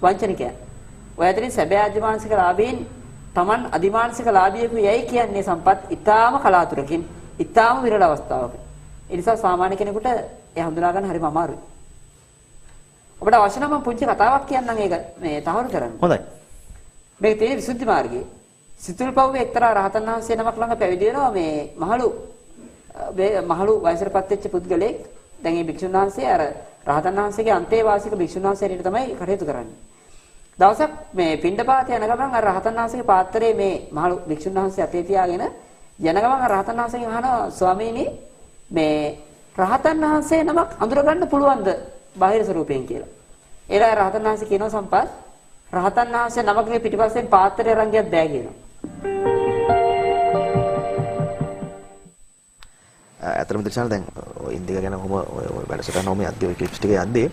වංචනිකයන්. ඔය අතරින් සැබෑ අදිමානසික ලාභීන් Taman අදිමානසික ලාභියෙකු යයි කියන්නේ සම්පත් ඊටාම කලාතුරකින් ඊටාම විරල අවස්ථාවක. ඒ නිසා සාමාන්‍ය කෙනෙකුට ඒ හඳුනා ගන්න හරිම අමාරුයි. ඔබට අවශ්‍ය නම් මම පුංචි කතාවක් කියන්නම් ඒක මේ තහවුරු කරන්න. හොඳයි. මේක තියෙන විසුද්ධි මාර්ගයේ. සිතුල්පව්වේ එක්තරා රහතන් වහන්සේ නමක් ළඟ පැවිදි වෙනවා මේ මහලු වයසටපත් වෙච්ච පුද්ගලෙක්. දැන් මේ භික්ෂුන් වහන්සේ අර රහතන් වහන්සේගේ අන්තේවාසික භික්ෂුන් වහන්සේට තමයි කටයුතු කරන්නේ. දවසක් මේ පිණ්ඩපාත යන ගමන් අර රහතන් වහන්සේගේ පාත්‍රයේ මේ මහලු භික්ෂුන් වහන්සේ අතේ තියාගෙන යන ගමන් අර රහතන් වහන්සේගෙන් අහනවා ස්වාමීනි මේ රහතන් වහන්සේ නමක් අඳුරගන්න පුළුවන්ද බාහිර ස්වරූපයෙන් කියලා. ඒලා රහතන් වහන්සේ කියනවා සම්පත් රහතන් වහන්සේ නමක්ගේ පිටිපස්සෙන් පාත්‍රය අරන් ගියත් බෑ කියනවා. ඇත්තටම දිශාන දැන් ඉන්දික ගැන කොහොම ඔය වැඩසටහන ඔමේ අද්දී ඔය ක්ලිප්ස් ටික යද්දී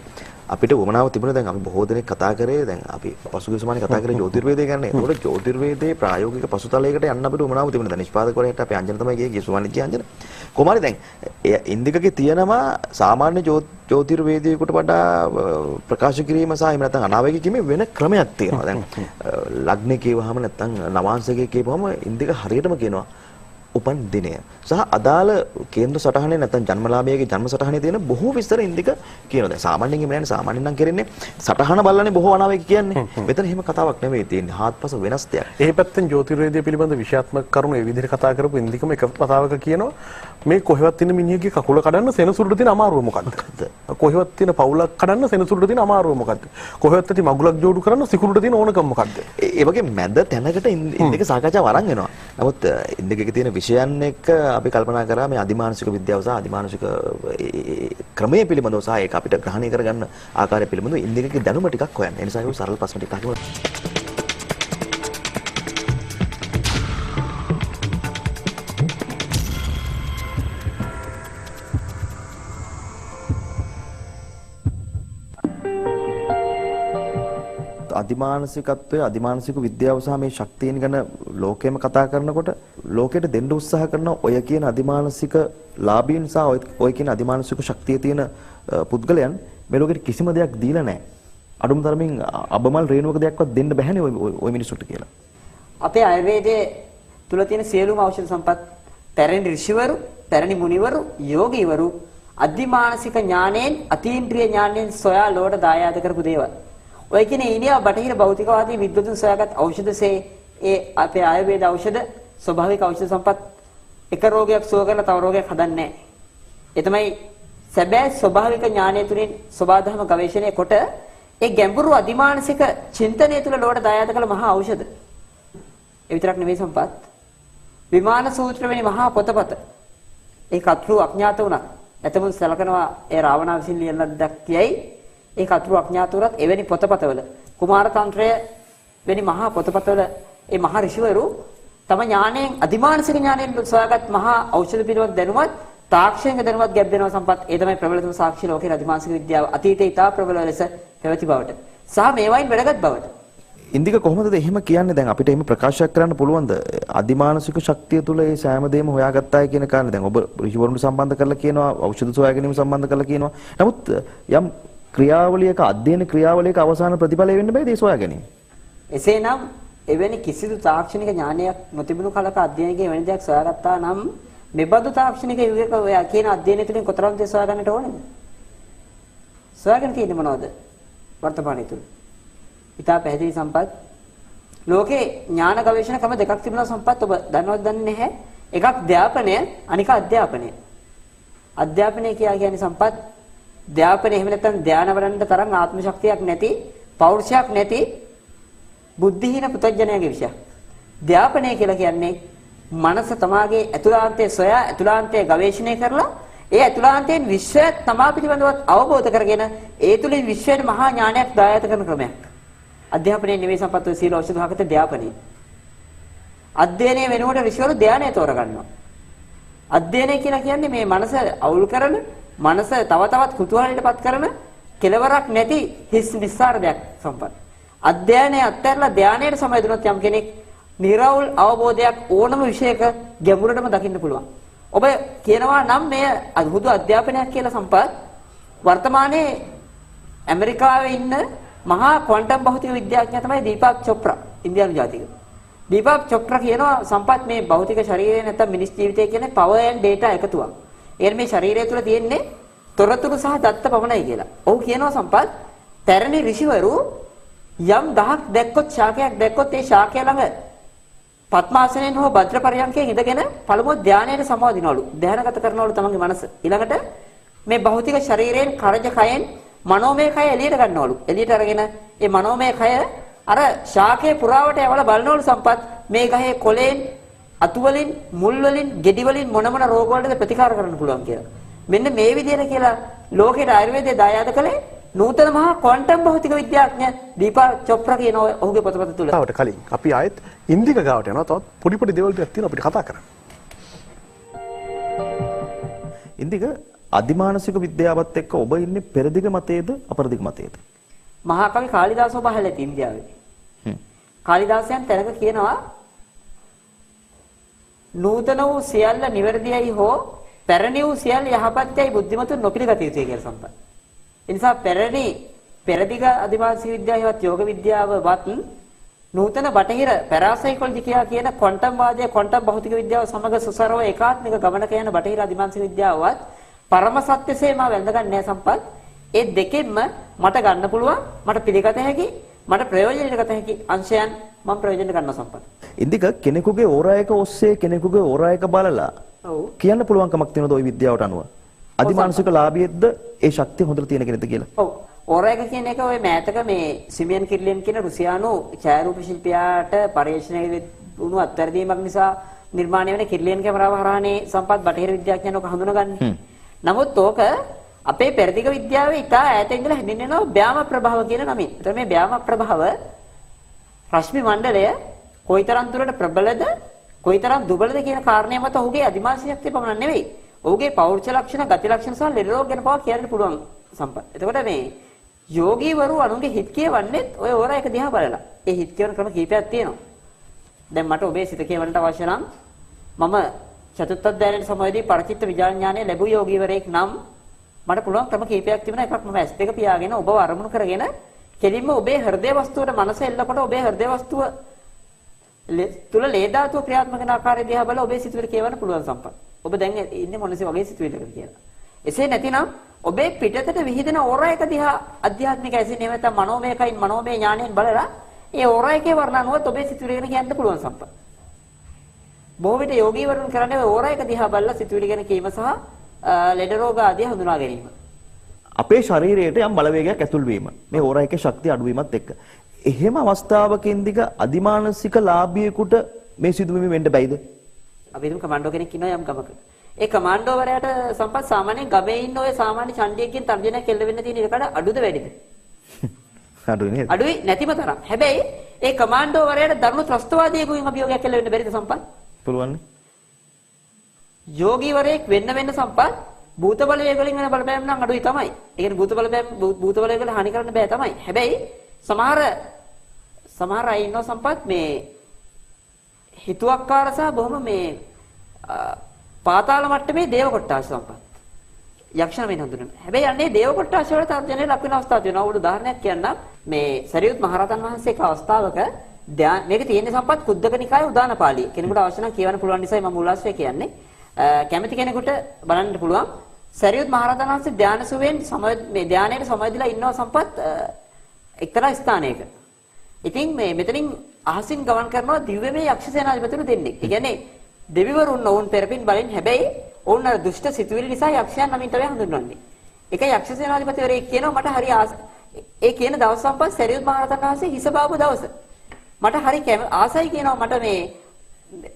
අපිට වමනාව තිබුණා දැන් අපි බොහෝ දෙනෙක් කතා කරේ දැන් අපි පසුගිය සමානේ කතා කරේ ජ්‍යොතිර්වේදය ගැන. ඒකට ජ්‍යොතිර්වේදයේ ප්‍රායෝගික පසුතලයකට යන්න අපිට වමනාව තිබුණා. දැන් නිෂ්පාදකවරයාට අපි අංජන තමයි ගියේ සුවන්ජි අංජන. කොහොමද දැන් ඉන්දිකගේ තියෙනවා සාමාන්‍ය ජ්‍යොතිර්වේදයකට වඩා ප්‍රකාශ කිරීම සහ එහෙම නැත්නම් අනාවැකි කිරීමේ වෙන ක්‍රමයක් තියෙනවා. දැන් ලග්නේ කියවහම නැත්නම් නවාංශකයේ කියවහම ඉන්දික හරියටම කියනවා උපන් දිනය සහ අදාළ කේන්ද්‍ර සටහනේ නැත්නම් ජන්මලාභයේ ජන්ම සටහනේ තියෙන බොහෝ විස්තර ඉන්දික කියනවා. දැන් සාමාන්‍යයෙන් එහෙම නැහැ. සාමාන්‍යයෙන් නම් කරන්නේ සටහන බලන්නේ බොහෝ අනාවැකි කියන්නේ. මෙතන එහෙම කතාවක් නෙවෙයි තියෙන්නේ. හාත්පස වෙනස් දෙයක්. ඒ පැත්තෙන් ජ්‍යොතිර්වේදය පිළිබඳ විෂයාත්මක කරුණු ඒ විදිහට කතා කරපු ඉන්දිකම එක කතාවක කියනවා මේ කොහෙවත් ඉන්න මිනිහගේ කකුල කඩන්න සෙනසුරුට තියෙන අමාරුව මොකද්ද? කොහෙවත් තියෙන පවුලක් කඩන්න සෙනසුරුට තියෙන අමාරුව මොකද්ද? කොහෙවත් ඇති මගුලක් ජෝඩු කරන්න සිකුරුට තියෙන ඕනකම මොකද්ද? ඒ වගේ මැද තැනකට ඉන්දික සාකච්ඡාව අරන් එනවා. නමුත් ඉන්දිකේ තියෙන විෂයන් එක්ක අපි කල්පනා කරා මේ අදිමානසික විද්‍යාව සහ අදිමානසික ක්‍රමයේ පිළිබඳව සහ ඒක අපිට ග්‍රහණය කරගන්න ආකාරය පිළිබඳව ඉන්දිකගේ දැනුම ටිකක් හොයන්න. ඒ නිසා ඒක සරල ප්‍රශ්න ටිකක් අහන්න. අදිමානසිකත්වය අදිමානසික විද්‍යාව සහ මේ ශක්තියන් ගැන ලෝකෙම කතා කරනකොට ලෝකෙට දෙන්න උත්සාහ කරන ඔය කියන අදිමානසික ලාභීන් සහ ඔය කියන අදිමානසික ශක්තිය තියෙන පුද්ගලයන් මේ ලෝකෙට කිසිම දෙයක් දීලා නැහැ. අඩුම තරමින් අබමල් රේණුවක දෙයක්වත් දෙන්න බැහැනේ ඔය මිනිස්සුන්ට කියලා. අපේ ආයුර්වේදයේ තුල තියෙන සියලුම ඖෂධ සම්පත් පැරණි ඍෂිවරු, පැරණි මුනිවරු, යෝගීවරු අදිමානසික ඥාණයෙන් අතීන්ද්‍රිය ඥාණයෙන් සොයා ලෝට දායාද කරපු දේවල්. ඔය කියන්නේ ඉන්දියාව බටහිර භෞතිකවාදී විද්වතුන් සොයාගත් ඖෂධසේ ඒ අපේ ආයුර්වේද ඖෂධ ස්වභාවික ඖෂධ සම්පත් එක රෝගයක් සුව කරලා තව රෝගයක් හදන්නේ නැහැ. ඒ තමයි සැබෑ ස්වභාවික ඥානය තුලින් සබාධම ගවේෂණය කොට ඒ ගැඹුරු අදිමානසික චින්තනය තුල ලෝට දායාද කළ මහා ඖෂධ. ඒ විතරක් නෙවෙයි සම්පත්. විමාන සූත්‍ර වෙනි මහා පොතපත. ඒ කතෘ අඥාත වුණා. එතමුන් සලකනවා ඒ රාවණා විසින් ලියන ලද්දක් කියයි. ඒ කතෘ අඥාත වුණත් එවැනි පොතපතවල කුමාර තන්ත්‍රය වෙනි මහා පොතපතවල ඒ මහා ඍෂිවරු තම ඥාණයෙන් අදිමානසික ඥාණයෙන් සොයාගත් මහා ඖෂධ පිළිබඳ දැනුමත් තාක්ෂණික දැනුමත් ගැබ් වෙනවා සම්පත්. ඒ තමයි ප්‍රබලතම සාක්ෂි ලෝකේ අදිමානසික විද්‍යාව අතීතයේ ඉතා ප්‍රබල ලෙස පැවති බවට සහ මේවායින් වැඩගත් බවට. ඉන්දික කොහොමද එහෙම කියන්නේ? දැන් අපිට එහෙම ප්‍රකාශයක් කරන්න පුළුවන්ද? අදිමානසික ශක්තිය තුල ඒ සෑම දෙයක්ම හොයාගත්තායි කියන කාරණේ. දැන් ඔබ ඍෂිවරුන්ට සම්බන්ධ කරලා කියනවා, ඖෂධ සොයා ගැනීම සම්බන්ධ කරලා කියනවා. නමුත් යම් ක්‍රියාවලියක අධ්‍යයන ක්‍රියාවලියක අවසාන ප්‍රතිඵලය වෙන්න බෑද ඒ සොයා ගැනීම? එසේනම් එවැනි කිසිදු තාක්ෂණික ඥානයක් නොතිබුණු කලක අධ්‍යයනයේ වෙන දෙයක් සොයාගත්තා නම් මෙබඳු තාක්ෂණික යුගයක ඔය කියන අධ්‍යයනය තුළින් කොතරම් දේ සොයා ගන්නට ඕනේද? සොයාගෙන තියෙන්නේ මොනවද? වර්තමානයේ තුල. ඉතා පැහැදිලි සම්පත්. ලෝකේ ඥාන ගවේෂණ ක්‍රම දෙකක් තිබුණා සම්පත් ඔබ දන්නවද දන්නේ නැහැ. එකක් ධ්‍යාපනය අනික අධ්‍යාපනය. අධ්‍යාපනය කියන්නේ සම්පත් ධ්‍යාපනය එහෙම නැත්නම් ධානය වඩන්න තරම් ආත්ම ශක්තියක් නැති පෞරුෂයක් නැති බුද්ධිහීන පුතඥයාගේ විෂයක්. ධ්‍යාපනය කියලා කියන්නේ මනස තමාගේ අතුලාන්තයේ සොයා අතුලාන්තයේ ගවේෂණය කරලා ඒ අතුලාන්තයෙන් විශ්වය තමා පිළිබඳව අවබෝධ කරගෙන ඒ තුලින් විශ්වයට මහා ඥානයක් දායත කරන ක්‍රමයක්. අධ්‍යාපනයේ නෙවෙයි සම්පත් ඔය සීල ඖෂධ භාගත ධ්‍යාපනය. අධ්‍යයනයේ වෙනුවට ඍෂිවරු ධානය තෝරගන්නවා. අධ්‍යයනය කියලා කියන්නේ මේ මනස අවුල් කරන, මනස තව තවත් කුතුහලයටපත් කරන කෙලවරක් නැති හිස් නිස්සාර දෙයක් සම්පත්. අධ්‍යයනය අත්හැරලා ධානයට සමය දුනොත් යම් කෙනෙක් නිර්වෘල් අවබෝධයක් ඕනම විෂයක ගැඹුරටම දකින්න පුළුවන්. ඔබ කියනවා නම් මේ අద్భుත අධ්‍යාපනයක් කියලා සම්පත් වර්තමානයේ ඇමරිකාවේ ඉන්න මහා ක්වොන්ටම් භෞතික විද්‍යාඥයා තමයි දීපක් චොප්‍රා, ඉන්දියානු ජාතික. දීපක් චොප්‍රා කියනවා සම්පත් මේ භෞතික ශරීරය නැත්නම් මිනිස් ජීවිතය කියන්නේ power and data එකතුවක්. ඒ මේ ශරීරය තුළ තියෙන්නේ තොරතුරු සහ දත්ත පමණයි කියලා. ඔව් කියනවා සම්පත් පැරණි ඍෂිවරු යම් දහක් දැක්කොත් ශාකයක් දැක්කොත් ඒ ශාකය ළඟ පద్මාසනෙන් හෝ භද්‍ර පරයන්කයෙන් ඉඳගෙන පළමුව ධානයට සමාදිනවලු. ධානගත කරනවලු තමන්ගේ මනස. ඊළඟට මේ භෞතික ශරීරයෙන් කරජ කයෙන් මනෝමය කය එළියට ගන්නවලු. එළියට අරගෙන ඒ මනෝමය කය අර ශාකයේ පුරාවට යවලා බලනවලු සම්පත් මේ ගහේ කොළෙන් අතු වලින් මුල් වලින් ගෙඩි වලින් මොන මොන රෝග වලටද ප්‍රතිකාර කරන්න පුළුවන් කියලා. මෙන්න මේ විදිහට කියලා ලෝකෙට ආයුර්වේදය දායාද කළේ නූතන මහා ක්වොන්ටම් භෞතික විද්‍යාඥ දීපා චොප්‍රා කියන ඔහුගේ පොතපත තුල. තාවට කලින් අපි ආයෙත් ඉන්දික ගාවට යනවා. තවත් පොඩි පොඩි දේවල් ටිකක් තියෙනවා අපිට කතා කරන්න. ඉන්දික අධිමානසික විද්‍යාවත් එක්ක ඔබ ඉන්නේ පෙරදිග මතයේද අපරදිග මතයේද? මහා කවි කාලිදාසව පහළ ඇති ඉන්දියාවේ. කාලිදාසයන් තැනක කියනවා නූතන වූ සියල්ල නිවැරදියයි හෝ පැරණි වූ සියල්ල යහපත්යයි බුද්ධිමතුන් නොපිළිගත යුතුයි කියලා සම්පත්. ඒ නිසා පැරණි පෙරදිග අධිමානසික විද්‍යාවවත් යෝග විද්‍යාවවත් නූතන බටහිර පැරාසයිකොලොජි කියන ක්වොන්ටම් වාදයේ ක්වොන්ටම් භෞතික විද්‍යාව සමග සුසරව ඒකාත්මික ගමනක යන බටහිර අධිමානසික විද්‍යාවවත් පරම සත්‍යසේම වැළඳගන්නේ නැහැ සම්පත්. ඒ දෙකෙන්ම මට ගන්න පුළුවන්, මට පිළිගත හැකි, මට ප්‍රයෝජනෙට ගත හැකි අංශයන් මම ප්‍රයෝජනෙට ගන්නවා සම්පත්. ඉන්දික කෙනෙකුගේ ඕරායක ඔස්සේ කෙනෙකුගේ ඕරායක බලලා කියන්න පුළුවන් කමක් තියෙනවද ওই විද්‍යාවට අනුව? අධිමානසික ලාභියෙද්ද ඒ ශක්තිය හොඳට තියෙන කෙනෙක්ද කියලා? ඔව්. ඕරායක කියන එක ඔය මෑතක මේ සිමියන් කිර්ලියන් කියන රුසියානු ඡායාරූප ශිල්පියාට පරීක්ෂණයේ වුණු අත්දැකීමක් නිසා නිර්මාණය වෙන කිර්ලියන් කැමරාව හරහානේ සම්පත් බටහිර විද්‍යාඥයන් ඔක හඳුනගන්නේ. නමුත් ඕක අපේ පෙරදිග විද්‍යාවේ ඉතා ඈත ඉඳලා හැදින්වෙනවා බ්‍යාම ප්‍රභාව කියන නමින්. ඒතර මේ බ්‍යාම ප්‍රභාව රශ්මි මණ්ඩලය කොයිතරම් දුරට ප්‍රබලද කොයිතරම් දුබලද කියන කාරණය මත ඔහුගේ අධිමානසික ශක්තිය පමණ නෙවෙයි. ඔහුගේ පෞරුෂ ලක්ෂණ, ගති ලක්ෂණ සහ ලෙඩ රෝග ගැන පවා කියන්න පුළුවන් සම්පත්. එතකොට මේ යෝගීවරු අනුන්ගේ හිත කියවන්නේ ඔය ඕරා එක දිහා බලලා. ඒ හිත කියවන ක්‍රම කීපයක් තියෙනවා. දැන් මට ඔබේ සිත කියවන්නට අවශ්‍ය නම් මම චතුත්ථ ධානයේ සමයේදී පරිචිත්ත විඥානය ලැබු යෝගීවරයෙක් නම් මට පුළුවන් ක්‍රම කීපයක් තිබුණා. එකක් මම S2 පියාගෙන ඔබව අරමුණු කරගෙන කෙලින්ම ඔබේ හෘදය වස්තුවට මනස එල්ලකොට ඔබේ හෘදය වස්තුව තුල ලේ ධාතුව ක්‍රියාත්මක වෙන ආකාරය දිහා බලලා ඔබේ සිතුවිලි කියවන්න පුළුවන් සම්පත්. ඔබ දැන් ඉන්නේ මොනසේ වගේ සිතුවිල්ලකද කියලා. එසේ නැතිනම් ඔබේ පිටතට විහිදෙන ඕරා එක දිහා අධ්‍යාත්මික ඇසින් එහෙම නැත්නම් මනෝමයකයින් මනෝමය ඥාණයෙන් බලලා ඒ ඕරා එකේ වර්ණ අනුව ඔබේ සිතුවිලි ගැන කියන්න පුළුවන් සම්පත්. බොහෝ විට යෝගීවරුන් කරන්නේ ඔය ඕරා එක දිහා බලලා සිතුවිලි ගැන කීම සහ ලෙඩ රෝග ආදී හඳුනා ගැනීම. අපේ ශරීරයට යම් බලවේගයක් ඇතුල් වීම. මේ ඕරා එකේ ශක්තිය අඩු වීමත් එක්ක. එහෙම අවස්ථාවකින්දික අධිමානසික ලාභියෙකුට මේ සිදුවීම වෙන්න බැයිද? අපි හිතමු කමාන්ඩෝ කෙනෙක් ඉන්නවා යම් ගමක. ඒ කමාන්ඩෝ වරයාට සම්පත් සාමාන්‍යයෙන් ගමේ ඉන්න ඔය සාමාන්‍ය ඡණ්ඩියකින් තර්ජනයක් කෙල්ල වෙන්න තියෙන ඉඩකඩ අඩුද වැඩිද? අඩුයි නේද? අඩුයි නැතිම තරම්. හැබැයි ඒ කමාන්ඩෝ වරයාට දරුණු ත්‍රස්තවාදියෙකුගෙන් අභියෝගයක් කෙල්ල වෙන්න බැරිද සම්පත්? පුළුවන්. යෝගීවරයෙක් වෙන්න සම්පත් භූත බලවේග වලින් වෙන බලපෑම් නම් අඩුයි තමයි. ඒ කියන්නේ භූත බලවේග වල හානි කරන්න බෑ තමයි. හැබැයි සමහර අය ඉන්නවා සම්පත් මේ හිතුවක්කාර සහ බොහොම මේ පාතාල මට්ටමේ දේව කොට්ටාශ සම්පත්. යක්ෂණ වෙන හඳුනන. හැබැයි අන්නේ දේව කොට්ටාශ වල තර්ජනයේ ලක් වෙන අවස්ථා තියෙනවා. උඩ උදාහරණයක් කියන්නම්. මේ සරියුත් මහරහතන් වහන්සේ එක අවස්ථාවක මේක තියෙන්නේ සම්පත් කුද්දක නිකායේ උදාන පාළිය. කෙනෙකුට අවශ්‍ය නම් කියවන්න පුළුවන් නිසායි මම උල්ලාසය කියන්නේ. කැමති කෙනෙකුට බලන්න පුළුවන්. සරියුත් මහරහතන් වහන්සේ ධානසුවෙන් මේ ධානයේ සමවැදිලා ඉන්නවා සම්පත් එක්තරා ස්ථානයක. ඉතින් මේ මෙතනින් අහසින් ගමන් කරනවා දිව්‍යමය යක්ෂ සේනාධිපතිවරු දෙන්නේ. ඒ කියන්නේ දෙවිවරුන් ඔවුන් පෙරපින් බලෙන් හැබැයි ඔවුන් අර දුෂ්ට සිතුවිලි නිසා යක්ෂයන් නමින් තමයි හඳුන්වන්නේ. ඒක යක්ෂ සේනාධිපතිවරයෙක් කියනවා මට හරි ඒ කියන දවස් සම්පත් සරියුත් මහ රහතන් වහන්සේ හිස බාපු දවස. මට හරි ආසයි කියනවා මට මේ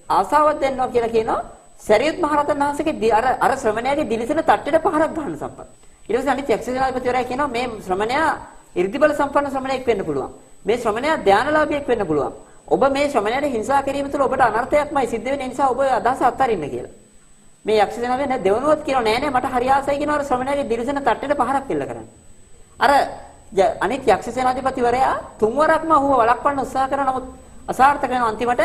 ආසාවක් දෙන්නවා කියලා කියනවා සරියුත් මහ රහතන් වහන්සේගේ අර ශ්‍රමණයාගේ දිලිසෙන තට්ටේට පහරක් ගන්න සම්පත්. ඊට පස්සේ අනිත් යක්ෂ සේනාධිපතිවරයා කියනවා මේ ශ්‍රමණයා 이르දි බල සම්පන්න ශ්‍රමණයෙක් වෙන්න පුළුවන්. මේ ශ්‍රමණයා ධානලාභියෙක් වෙන්න පුළුවන්. ඔබ මේ ශ්‍රමණයාට හිංසා කිරීම තුළ ඔබට අනර්ථයක්මයි සිද්ධ වෙන නිසා ඔබ අදහස අත්හරින්න කියලා. මේ යක්ෂ සේනාවේ නෑ දෙවනුවත් කියනවා නෑ නෑ මට හරි ආසයි කියනවා අර ශ්‍රමණයාගේ දිලිසෙන තට්ටේට පහරක් දෙල්ල කරන්න. අර අනිත් යක්ෂ සේනාධිපතිවරයා තුන්වරක්ම ඔහුව වළක්වන්න උත්සාහ කරන නමුත් අසාර්ථක වෙන අන්තිමට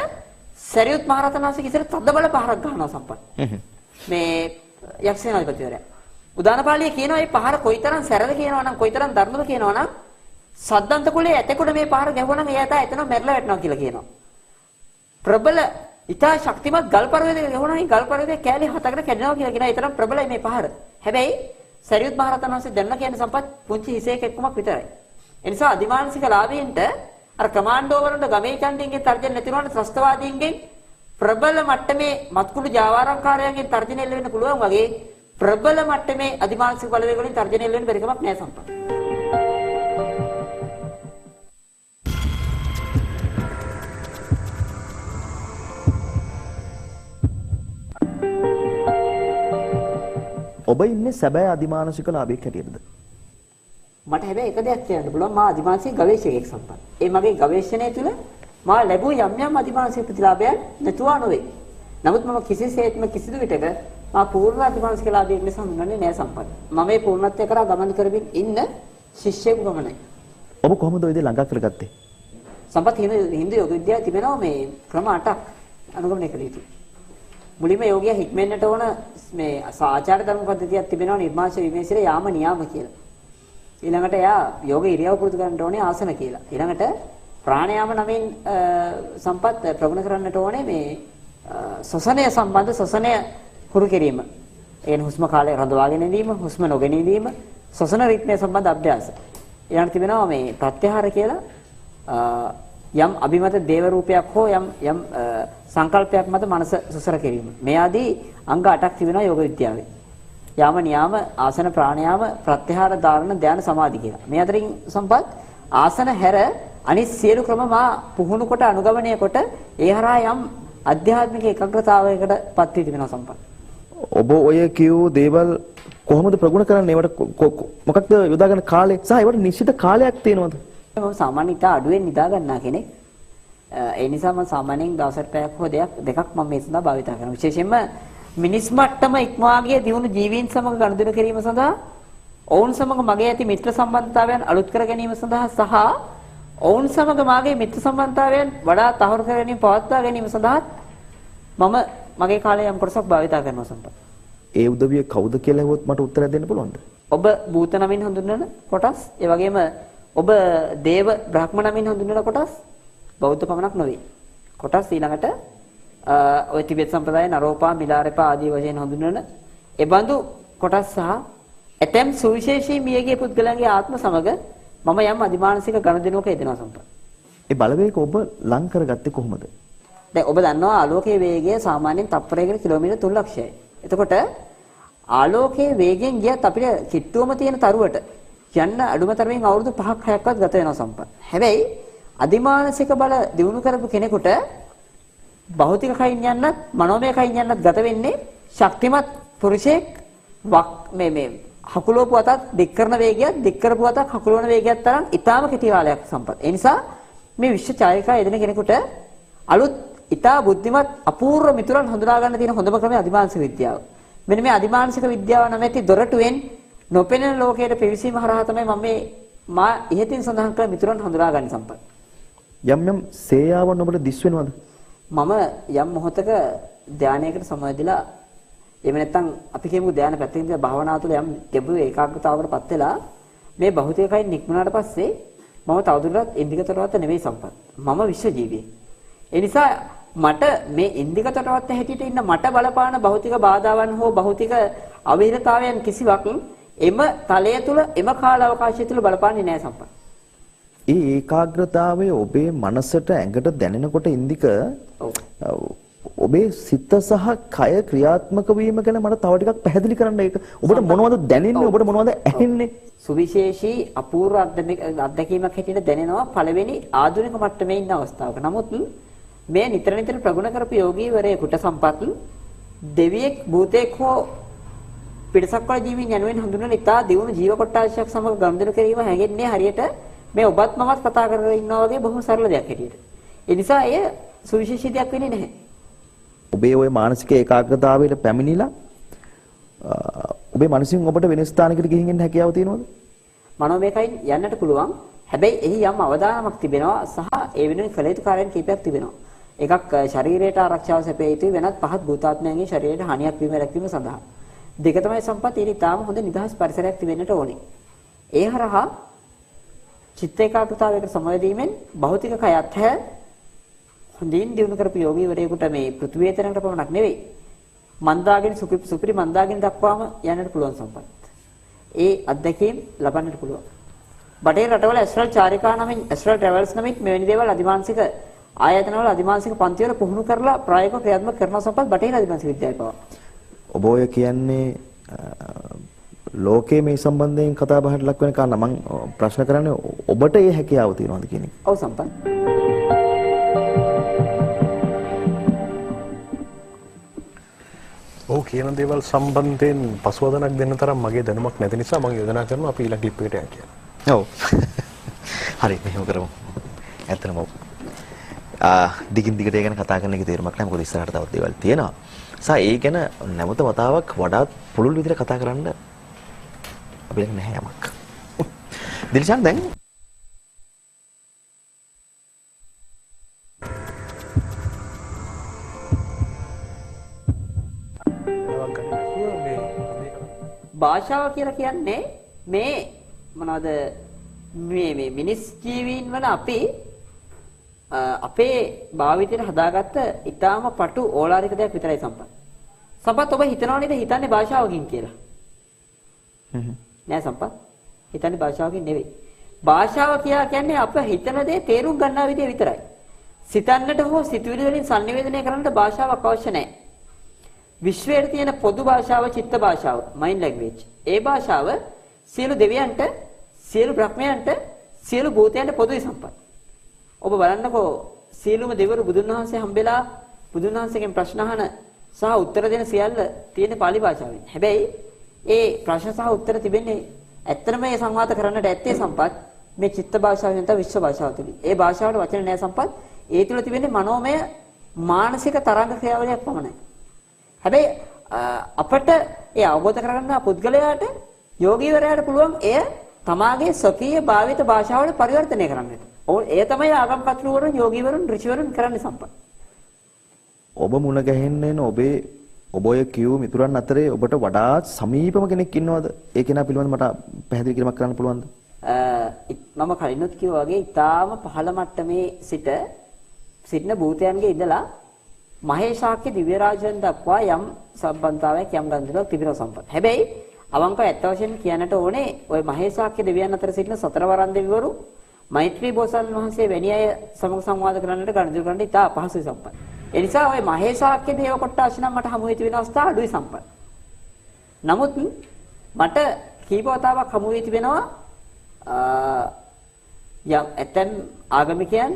සරියුත් මහ රහතන් වහන්සේ කිසිර තද බල පහරක් ගන්නවා සම්පත්. මේ යක්ෂ සේනාධිපතිවරයා උදානපාලිය කියනවා මේ පහර කොයිතරම් සැරද කියනවා නම් කොයිතරම් ධර්මද කියනවා නම් සද්දන්ත කුලේ ඇතෙකුට මේ පහර ගැහුවා නම් එයා තා එතන මැරලා වැටෙනවා කියලා කියනවා. ප්‍රබල ඉතා ශක්තිමත් ගල් පර්වතයක ගැහුණා නම් ගල් පර්වතයේ කෑලි 7කට කැඩෙනවා කියලා කියනවා. ඒ තරම් ප්‍රබලයි මේ පහර. හැබැයි සරියුත් මහ රහතන් වහන්සේ දැන්න කියන සම්පත් පුංචි හිසේක එක්කමක් විතරයි. ඒ නිසා අදිමානසික ලාභයෙන්ට අර කමාන්ඩෝ වරුන්ට ගමේ චණ්ඩින්ගේ තර්ජන නැති වුණාට ත්‍රස්තවාදීන්ගෙන් ප්‍රබල මට්ටමේ මත්කුඩු ජාවාරම්කාරයන්ගෙන් තර්ජන එල්ල වෙන්න පුළුවන් වගේ ප්‍රබල මට්ටමේ අදිමානසික බලවේග වලින් තර්ජන එල්ල වෙන්න බැරි කමක් නෑ සම්පත්. ඔබ ඉන්නේ සැබෑ අධිමානසික ලාභයක් හැටියටද? මට හැබැයි එක දෙයක් කියන්න පුළුවන් මා අධිමානසික ගවේෂකයෙක් සම්පත්. ඒ මගේ ගවේෂණය තුළ මා ලැබූ යම් යම් අධිමානසික ප්‍රතිලාභයන් නැතුවා නොවේ. නමුත් මම කිසිසේත්ම කිසිදු විටක මා පූර්ණ අධිමානසික ලාභයක් ලෙස හඳුන්වන්නේ නෑ සම්පත්. මම මේ පූර්ණත්වයට කරා ගමන් කරමින් ඉන්න ශිෂ්‍යයෙකු පමණයි. ඔබ කොහොමද ඔය දේ ළඟා කරගත්තේ? සම්පත් හින්දු යෝග විද්‍යාවේ තිබෙනවා මේ ක්‍රම 8ක් අනුගමනය කළ යුතුයි. මුලින්ම යෝගියා හික්මෙන්නට ඕන මේ ආචාර ධර්ම පද්ධතියක් තිබෙනවා නිර්මාංශ විමේශයේ යාම නියාම කියලා. ඊළඟට එයා යෝග ඉරියව් පුරුදු කරන්න ඕනේ ආසන කියලා. ඊළඟට ප්‍රාණයාම නමින් සම්පත් ප්‍රගුණ කරන්නට ඕනේ මේ ශ්වසනය සම්බන්ධ ශ්වසනය හුරු කිරීම. ඒ හුස්ම කාලය රඳවාගෙන ඉඳීම, හුස්ම නොගෙන ඉඳීම, ශ්වසන රිද්මය සම්බන්ධ අභ්‍යාස. ඊළඟට තිබෙනවා මේ ප්‍රත්‍යහාර කියලා යම් අභිමත දේව රූපයක් හෝ යම් සංකල්පයක් මත මනස සුසර කිරීම. මේ ආදී අංග 8ක් තිබෙනවා යෝග විද්‍යාවේ. යාම නියාම ආසන ප්‍රාණයාම ප්‍රත්‍යහාර ධාරණ ධාන සමාධි කියලා. මේ අතරින් සම්පත් ආසන හැර අනිත් සියලු ක්‍රම මා පුහුණු කොට අනුගමනය කොට ඒ හරහා යම් අධ්‍යාත්මික ඒකාග්‍රතාවයකට පත් වී තිබෙනවා සම්පත්. ඔබ ඔය කියූ දේවල් කොහොමද ප්‍රගුණ කරන්නේ? ඒවට මොකක්ද යොදාගන්න කාලය සහ ඒවට නිශ්චිත කාලයක් තියෙනවද? මම සාමාන්‍යයෙන් ඉතා අඩුවෙන් නිදා ගන්නා කෙනෙක්. ඒ නිසා මම සාමාන්‍යයෙන් දවසට පැයක් හෝ දෙකක් මම මේ සඳහා භාවිත කරනවා. විශේෂයෙන්ම මිනිස් මට්ටම ඉක්මවා ගිය දියුණු ජීවීන් සමග ගනුදෙනු කිරීම සඳහා ඔවුන් සමග මගේ ඇති මිත්‍ර සම්බන්ධතාවයන් අලුත් කර ගැනීම සඳහා සහ ඔවුන් සමග මාගේ මිත්‍ර සම්බන්ධතාවයන් වඩා තහවුරු කර ගැනීම පවත්වා ගැනීම සඳහා මම මගේ කාලය යම් කොටසක් භාවිත කරනවා සම්පත්. ඒ උදවිය කවුද කියලා හෙවොත් මට උත්තරයක් දෙන්න පුළුවන්ද? ඔබ භූත නමින් හඳුන්වන කොටස්, ඒ වගේම ඔබ දේව බ්‍රහ්ම නමින් හඳුන්වන කොටස් බෞද්ධ පමණක් නොවේ. කොටස් ඊළඟට ඔය ටිබෙට් සම්ප්‍රදායේ නරෝපා මිලාරේපා ආදී වශයෙන් හඳුන්වන එබඳු කොටස් සහ ඇතැම් සුවිශේෂී මියගේ පුද්ගලයන්ගේ ආත්ම සමග මම යම් අධිමානසික ගනුදෙනුවක යෙදෙනවා සම්පත්. ඒ බලවේග ඔබ ලං කරගත්තේ කොහොමද? දැන් ඔබ දන්නවා ආලෝකයේ වේගය සාමාන්‍යයෙන් තප්පරයකට කිලෝමීටර් 3 ලක්ෂයයි. එතකොට ආලෝකයේ වේගයෙන් ගියත් අපිට කිට්ටුවම තියෙන තරුවට යන්න අඩුම තරමින් අවුරුදු 5ක් 6ක්වත් ගත වෙනවා සම්පත්. හැබැයි අධිමානසික බල දිනු කරපු කෙනෙකුට භෞතික කයින් යන්නත් මනෝමය කයින් යන්නත් ගත වෙන්නේ ශක්තිමත් පුරුෂයෙක් මේ හකුලවපු අතක් දික් කරන වේගයත් දික් කරපු අතක් හකුලවන වේගයත් තරම් ඊටාම කෙටි කාලයක් සම්පත්. ඒ නිසා මේ විශ්ව ඡායකා යෙදෙන කෙනෙකුට අලුත් ඊටා බුද්ධිමත් අපූර්ව මිතුරන් හඳුනා ගන්න තියෙන හොඳම ක්‍රමය අධිමානසික විද්‍යාව. මෙන්න මේ අධිමානසික විද්‍යාව නැමැති දොරටුවෙන් නොපෙනෙන ලෝකයට පිවිසීම හරහා තමයි මම මා ඉහතින් සඳහන් කළ මිතුරන් හඳුනා ගන්න සම්පත්. යම් සේයාවන් ඔබට දිස් වෙනවද? මම යම් මොහොතක ධානයකට සමවැදිලා එහෙම නැත්නම් අපි කියමු ධානය පැත්තකින් ඉඳලා භාවනාව තුළ යම් ගැඹුරු ඒකාග්‍රතාවකටපත් වෙලා මේ භෞතිකයෙන් නික්මුණාට පස්සේ මම තවදුරටත් ඉන්දිකතරවත් නෙවෙයි සම්පත්. මම විශ්වජීවියෙක්. ඒ නිසා මට මේ ඉන්දිකතරවත් හැටියට ඉන්න මට බලපාන භෞතික බාධාවන් හෝ භෞතික අවහිරතාවයන් කිසිවක් එම තලය තුළ එම කාල අවකාශය තුළ බලපාන්නේ නැහැ සම්පත්. ඒ ඒකාග්‍රතාවය ඔබේ මනසට ඇඟට දැනෙනකොට ඉන්දික ඔබේ සිත සහ කය ක්‍රියාත්මක වීම ගැන මට තව ටිකක් පැහැදිලි කරන්න. ඒක ඔබට මොනවද දැනෙන්නේ? ඔබට මොනවද ඇහෙන්නේ? සුවිශේෂී අපූර්ව අත්දැකීමක් හැටියට දැනෙනවා පළවෙනි ආධුනික මට්ටමේ ඉන්න අවස්ථාවක. නමුත් මේ නිතර නිතර ප්‍රගුණ කරපු යෝගීවරයෙකුට සම්පත් දෙවියෙක් භූතයෙක් හෝ පිටසක්වල ජීවීන් යනුවෙන් හඳුන්වන ඉතා දියුණු ජීව කොටාශයක් සමග ගනුදෙනු කිරීම හැඟෙන්නේ හරියට මේ ඔබත් මමත් කතා කරගෙන ඉන්නවා වගේ බොහොම සරල දෙයක් හැටියට. ඒ නිසා එය සුවිශේෂී දෙයක් වෙන්නේ නැහැ. ඔබේ ওই මානසික ඒකාග්‍රතාවයට පැමිණිලා ඔබේ මනසින් ඔබට වෙන ස්ථානයකට ගිහින් එන්න හැකියාව තියෙනවද? මනෝමයකයින් යන්නට පුළුවන්. හැබැයි එහි යම් අවධානමක් තිබෙනවා සහ ඒ වෙනුවෙන් කළ යුතු කාර්යයන් කීපයක් තිබෙනවා. එකක් ශරීරයට ආරක්ෂාව සැපේ යුතුයි වෙනත් පහත් භූතාත්මයන්ගේ ශරීරයට හානියක් වීම රැකීම සඳහා. දෙක තමයි සම්පත් ඊට තාම හොඳ නිදහස් පරිසරයක් තිබෙන්නට ඕනේ. ඒ හරහා චිත්ත ඒකාග්‍රතාවයකට සමවැදීමෙන් භෞතික කයත් හැ හොඳින් දිනු කරපු යෝගීවරයෙකුට මේ පෘථිවිය තරඟට පමණක් නෙවෙයි මන්දාගෙන සුපිරි මන්දාගෙන දක්වාම යන්නට පුළුවන් සම්පත්. ඒ අත්දැකීම් ලබන්නට පුළුවන්. බටේ රටවල ඇස්ට්‍රල් චාරිකා නමින් ඇස්ට්‍රල් ට්‍රැවල්ස් නමින් මෙවැනි දේවල් අධිමානසික ආයතනවල අධිමානසික පන්තිවල පුහුණු කරලා ප්‍රායෝගිකව ක්‍රියාත්මක කරන සම්පත් බටේ අධිමානසික විද්‍යාවේ පවා. ඔබ ඔය කියන්නේ ලෝකයේ මේ සම්බන්ධයෙන් කතා බහට ලක් වෙන කාරණා මම ප්‍රශ්න කරන්නේ ඔබට ඒ හැකියාව තියෙනවද කියන එක. ඔව් සම්පත්. ඔව් කියන දේවල් සම්බන්ධයෙන් පසුවදනක් දෙන්න තරම් මගේ දැනුමක් නැති නිසා මම යෝජනා කරනවා අපි ඊළඟ ක්ලිප් එකට යන්න කියලා. ඔව්. හරි මෙහෙම කරමු. ඇත්තටම ඔව්. දිගින් දිගට ඒ ගැන කතා කරන එකේ තේරුමක් නැහැ. මොකද ඉස්සරහට තවත් දේවල් තියෙනවා. ඒ ගැන නැවත වතාවක් වඩාත් පුළුල් විදිහට කතා කරන්න අපි ළඟ නැහැ යමක්. දිල්ෂාන් දැන් භාෂාව කියලා කියන්නේ මේ මොනවද මේ මිනිස් ජීවීන් වල අපි අපේ භාවිතයට හදාගත්ත ඊටාම පටු ඕලාරික දෙයක් විතරයි සම්පත්. සම්පත් ඔබ හිතනවා නේද හිතන්නේ භාෂාවකින් කියලා? නෑ සම්පත්. හිතන්නේ භාෂාවකින් නෙවෙයි. භාෂාව කියලා කියන්නේ අප හිතන දේ තේරුම් ගන්නා විදිය විතරයි. සිතන්නට හෝ සිතුවිලි වලින් sannivedanaya කරන්නට භාෂාවක් අවශ්‍ය නැහැ. විශ්වයේ තියෙන පොදු භාෂාව චිත්ත භාෂාව, මයින්ඩ් ලැන්ග්වේජ්. ඒ භාෂාව සියලු දෙවියන්ට, සියලු බ්‍රහ්මයන්ට, සියලු භූතයන්ට පොදුයි සම්පත්. ඔබ බලන්නකෝ සියලුම දෙවිවරු බුදුන් වහන්සේ හම්බෙලා බුදුන් වහන්සේගෙන් ප්‍රශ්න අහන සහ උත්තර දෙන සියල්ල තියෙන පාලි භාෂාවෙන්. හැබැයි ඒ ප්‍රශ්න සහ උත්තර තිබෙන්නේ ඇත්තම මේ සංවාද කරන්නට ඇත්තේ සම්පත් මේ චිත්ත භාෂාවෙන් නැත්නම් විශ්ව භාෂාව තුලින්. ඒ භාෂාවට වචන නැහැ සම්පත්. ඒ තුල තිබෙන්නේ මනෝමය මානසික තරංග ක්‍රියාවලියක් පමණයි. හැබැයි අපට ඒ අවබෝධ කරගන්න පුද්ගලයාට යෝගීවරයාට පුළුවන් එය තමාගේ ස්වකීය භාවිත භාෂාවට පරිවර්තනය කරන්නට. ඒ තමයි ආගම්පත්රුවරුන් යෝගීවරුන් ඍෂිවරුන් කරන්නේ සම්පත්. ඔබ මුණ ගැහෙන්න ඔබ ඔය කියූ මිතුරන් අතරේ ඔබට වඩාත් සමීපම කෙනෙක් ඉන්නවද? ඒ කෙනා පිළිබඳව මට පැහැදිලි කිරීමක් කරන්න පුළුවන්ද? මම කලිනුත් කිව්වා වගේ ඊටාම පහළ මට්ටමේ සිටින භූතයන්ගේ ඉඳලා මහේශාක්‍ය දිව්‍ය රාජයන් දක්වා යම් සම්බන්ධතාවයක් යම් ගන්ධයක් තිබෙනවා සම්පත්. හැබැයි අවංකව ඇත්ත වශයෙන් කියන්නට ඕනේ ওই මහේශාක්‍ය දෙවියන් අතර සිටින සතරවරන් දෙවිවරු මෛත්‍රී බෝසත්න් වහන්සේ වැනි අය සමග සංවාද කරන්නට ගනුදෙනු කරන්න ඉතා අපහසුයි සම්පත්. ඒ නිසා ওই මහේශාක්‍ය දේව කොට්ටාශ නම් මට හමු වෙති වෙන අවස්ථා අඩුයි සම්පත්. නමුත් මට කීප වතාවක් හමු වෙති වෙනවා යම් ඇතන් ආගමිකයන්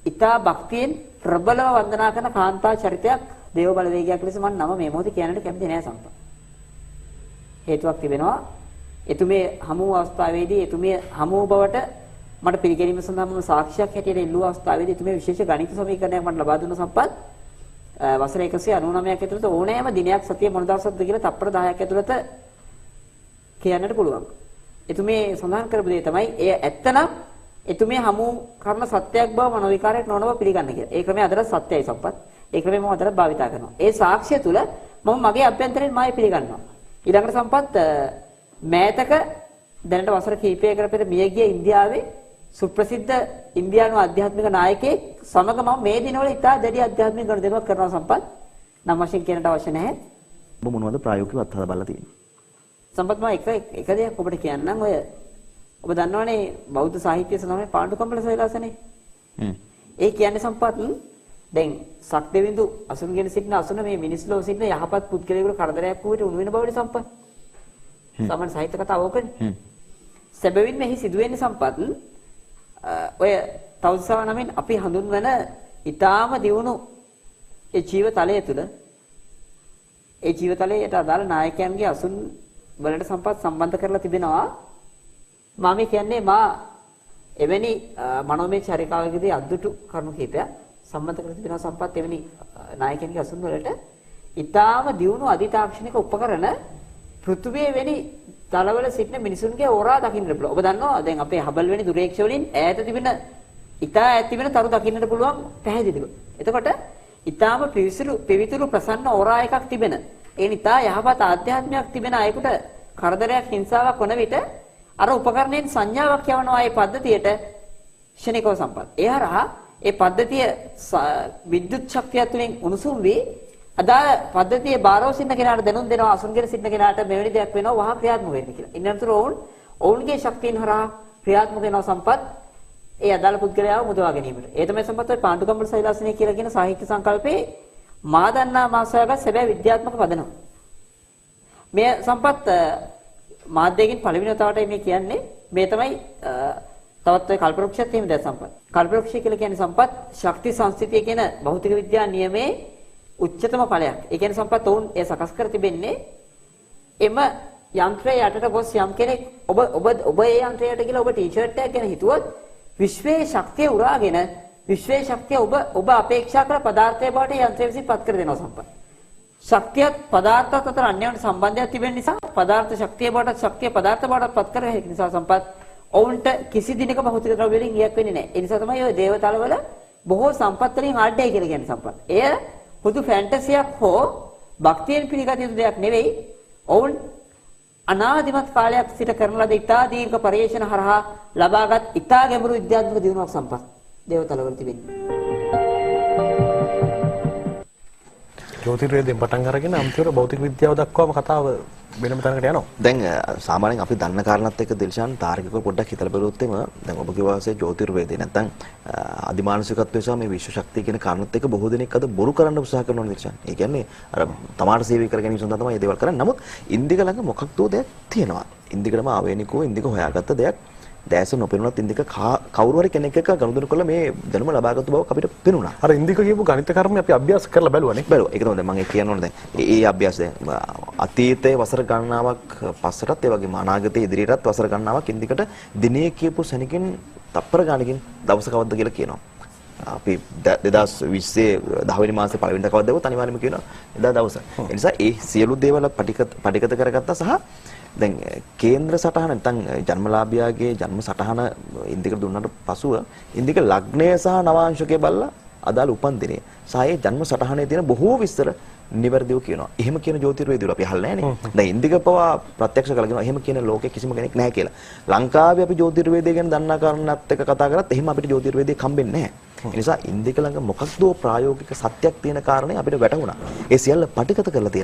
ඉතා භක්තියෙන් ප්‍රබලව වන්දනා කරන කාන්තා චරිතයක් දේව බලවේගයක් ලෙස මම නම මේ මොහොතේ කියන්නට කැමති නෑ සම්පත්. හේතුවක් තිබෙනවා. එතුමිය හමු අවස්ථාවේදී එතුමිය හමු බවට මට පිළිගැනීම සඳහා මම සාක්ෂියක් හැටියට ඉල්ලුව අවස්ථාවේදී එතුමිය විශේෂ ගණිත සමීකරණයක් මට ලබා දුන්න සම්පත්. වසර 199ක් ඇතුළත ඕනෑම දිනයක් සතිය මොන දවසක්ද කියලා තප්පර 10ක් ඇතුළත කියන්නට පුළුවන්. එතුමිය සඳහන් කරපු දේ තමයි එය ඇත්තනම් එතුමිය හමු කරන සත්‍යයක් බව මනෝවිකාරයක් නොවන බව පිළිගන්න කියලා. ඒ ක්‍රමය අදට සත්‍යයි සම්පත්. ඒ ක්‍රමය මම අදට භාවිතා කරනවා. ඒ සාක්ෂිය තුල මම මගේ අභ්‍යන්තරයෙන් මායි පිළිගන්නවා. ඊළඟට සම්පත් මෑතක දැනට වසර කිහිපයකට පෙර මියගිය ඉන්දියාවේ සුප්‍රසිද්ධ ඉන්දියානු ආධ්‍යාත්මික නායකයෙක් සමග මම මේ දිනවල ඉතා දැඩි ආධ්‍යාත්මික ගනුදෙනුවක් කරනවා සම්පත්. නම් වශයෙන් කියන්නට අවශ්‍ය නැහැ. ඔබ මොනවද ප්‍රායෝගිකව අත්හදා බලලා තියෙන්නේ? සම්පත් මම එක දෙයක් ඔබට කියන්නම්. ඔබ දන්නවනේ බෞද්ධ සාහිත්‍යයේ සඳහන් පාණ්ඩු කම්බල සොයලාසනේ. ඒ කියන්නේ සම්පත් දැන් සක්දෙවිඳු අසුන්ගෙන සිටින අසුන මේ මිනිස් ලෝකෙ සිටින යහපත් පුද්ගලයෙකුට කරදරයක් වුවිට උණු වෙන බවනේ සම්පත්. සමන් සාහිත්‍ය කතාව ඕකනේ. සැබවින්ම මෙහි සිදුවෙන්නේ සම්පත් ඔය තවුසාව නමින් අපි හඳුන්වන ඊටාම දියුණු ඒ ජීවිතලය තුළ ඒ ජීවිතලයට අදාළ නායකයන්ගේ අසුන් වලට සම්පත් සම්බන්ධ කරලා තිබෙනවා. මම කියන්නේ මා එවැනි මනෝමය චරිකාවකදී අද්දුටු කරුණු කීපයක් සම්බන්ධ කරලා තිබෙනවා සම්පත් එවැනි නායකයන්ගේ අසුන් වලට ඊටාම දියුණු අධිතාක්ෂණික උපකරණ පෘථුවියේ වෙනි තලවල සිටින මිනිසුන්ගේ ඕරා දකින්න පුළුවන්. ඔබ දන්නවා දැන් අපේ හබල් වෙනි දුරේක්ෂ වලින් ඈත තිබෙන ඉතා ඈත තිබෙන තරු දකින්නට පුළුවන් පැහැදිලිව. එතකොට ඊටාම පිවිතුරු ප්‍රසන්න ඕරා එකක් තිබෙන. ඒ නිසා යහපත් ආධ්‍යාත්මයක් තිබෙන අයෙකුට කරදරයක් හිංසාවක් වන විට අර උපකරණයෙන් සංඥාවක් යවනවා ඒ පද්ධතියට ක්ෂණිකව සම්පත්. ඒ හරහා ඒ පද්ධතිය විද්‍යුත් ශක්තිය තුළින් උණුසුම් වී අදාළ පද්ධතියේ බාරව සිටින කෙනාට දැනුම් දෙනවා අසුන්ගෙන සිටින කෙනාට මෙවැනි දෙයක් වෙනවා වහා ක්‍රියාත්මක වෙන්න කියලා. ඉන්නතර ඔවුන්ගේ ශක්තියන් හරහා ක්‍රියාත්මක වෙනවා සම්පත් ඒ අදාළ පුද්ගලයාව මුදවා ගැනීමට. ඒ තමයි සම්පත් ඔය පාණ්ඩුකම්බල සෛලාසනය කියලා කියන සාහිත්‍ය සංකල්පයේ මා දන්නා මාසයක සැබෑ විද්‍යාත්මක පදනම. මේ සම්පත් මාධ්‍යයෙන් පළවෙනි වතාවට මේ කියන්නේ මේ තමයි තවත් ඔය කල්පවෘක්ෂයත් එහෙම දැන් සම්පත්. කල්පවෘක්ෂය කියලා කියන්නේ සම්පත් ශක්ති සංස්ථිතිය කියන භෞතික විද්‍යා නියමයේ උච්චතම ඵලයක්. ඒ කියන්නේ සම්පත් වුන් ඒ සකස් කර තිබෙන්නේ එම යන්ත්‍රය යටට ගොස් යම් කෙනෙක් ඔබ ඒ යන්ත්‍රයට කියලා ඔබ ටී-ෂර්ට් එකක් ගැන හිතුවොත් විශ්වයේ ශක්තිය උරාගෙන විශ්වයේ ශක්තිය ඔබ අපේක්ෂා කළ පදාර්ථය බවට යන්ත්‍රය විසින් පත් කර දෙනවා සම්පත්. ශක්තියත් පදාර්ථත් අතර අන්‍යයන් සම්බන්ධයක් තිබෙන නිසා පදාර්ථ ශක්තිය බවට ශක්තිය පදාර්ථ බවට පත් කර හැකි නිසා සම්පත් ඔවුන්ට කිසි දිනක භෞතික ද්‍රව්‍ය වලින් ඉයක් වෙන්නේ නැහැ. ඒ නිසා තමයි ඔය දේවතල වල බොහෝ සම්පත් වලින් ආඩ්‍යයි කියලා කියන්නේ සම්පත්. එය පුදු ෆැන්ටසියක් හෝ භක්තියෙන් පිළිගත යුතු දෙයක් නෙවෙයි. ඔවුන් අනාදිමත් කාලයක් සිට කරන ලද ඉතා දීර්ඝ පරිශ්‍රණ හරහා ලබාගත් ඉතා ගැඹුරු විද්‍යාත්මක දියුණුවක් සම්පත් දේවතල වල තිබෙනවා. ජ්‍යොතිර්වේදයෙන් පටන් අරගෙන අන්තිමට භෞතික විද්‍යාව දක්වාම කතාව වෙනම තැනකට යනවා. දැන් සාමාන්‍යයෙන් අපි දන්න කාරණාත් එක්ක දිල්ෂාන් තාර්කිකව පොඩ්ඩක් හිතලා බලුවොත් එම දැන් ඔබ කිව්වා වගේ ජ්‍යොතිර්වේදය නැත්නම් අධිමානසිකත්වය සහ මේ විශ්ව ශක්තිය කියන කාරණාත් එක්ක බොහෝ දෙනෙක් අද බොරු කරන්න උත්සාහ කරනවා දිල්ෂාන්. ඒ කියන්නේ අර තමාට සේවය කර ගැනීම සඳහා තමයි මේ දේවල් කරන්නේ. නමුත් ඉන්දික ළඟ මොකක්දෝ දෙයක් තියෙනවා. ඉන්දිකටම ආවේනිකව ඉන්දික හොයාගත්ත දෙයක් දැස නොපෙනුනත් ඉන්දික කවුරු හරි කෙනෙක් එක්ක ගනුදෙනු කළා මේ දැනුම ලබාගත්තු බව අපිට පෙනුණා. අර ඉන්දික කියපු ගණිත කර්මය අපි අභ්‍යාස කරලා බැලුවානේ. බැලුවා. ඒක තමයි දැන් මම කියන්න ඕනේ දැන්. ඒ අභ්‍යාස දැන් අතීතයේ වසර ගණනාවක් පස්සටත් ඒ වගේම අනාගතයේ ඉදිරියටත් වසර ගණනාවක් ඉන්දිකට දිනේ කියපු සැනකින් තප්පර ගණනකින් දවසකවද්ද කියලා කියනවා. අපි 2020 10 වෙනි මාසේ පළවෙනිදා කවද්ද දැවුවත් අනිවාර්යයෙන්ම කියනවා එදා දවස. ඒ නිසා ඒ සියලු දේවල් පටිගත කරගත්තා සහ දැන් කේන්ද්‍ර සටහන නැත්නම් ජන්මලාභියාගේ ජන්ම සටහන ඉන්දිකට දුන්නාට පසුව ඉන්දික ලග්නය සහ නවාංශකය බලලා අදාළ උපන් දිනය සහ ඒ ජන්ම සටහනේ තියෙන බොහෝ විස්තර නිවැරදිව කියනවා. එහෙම කියන ජ්‍යොතිර්වේදීවරු අපි අහලා නැහැ නේ. දැන් ඉන්දික පවා ප්‍රත්‍යක්ෂ කරලා කියනවා එහෙම කියන ලෝකේ කිසිම කෙනෙක් නැහැ කියලා. ලංකාවේ අපි ජ්‍යොතිර්වේදය ගැන දන්නා කාරණාත් එක්ක කතා කරත් එහෙම අපිට ජ්‍යොතිර්වේදය හම්බෙන්නේ නැහැ. ඒ නිසා ඉන්දික ළඟ මොකක්දෝ ප්‍රායෝගික සත්‍යක් තියෙන කාරණේ අපිට වැටහුණා. ඒ සියල්ල පටිගත කරලා තියෙනවා.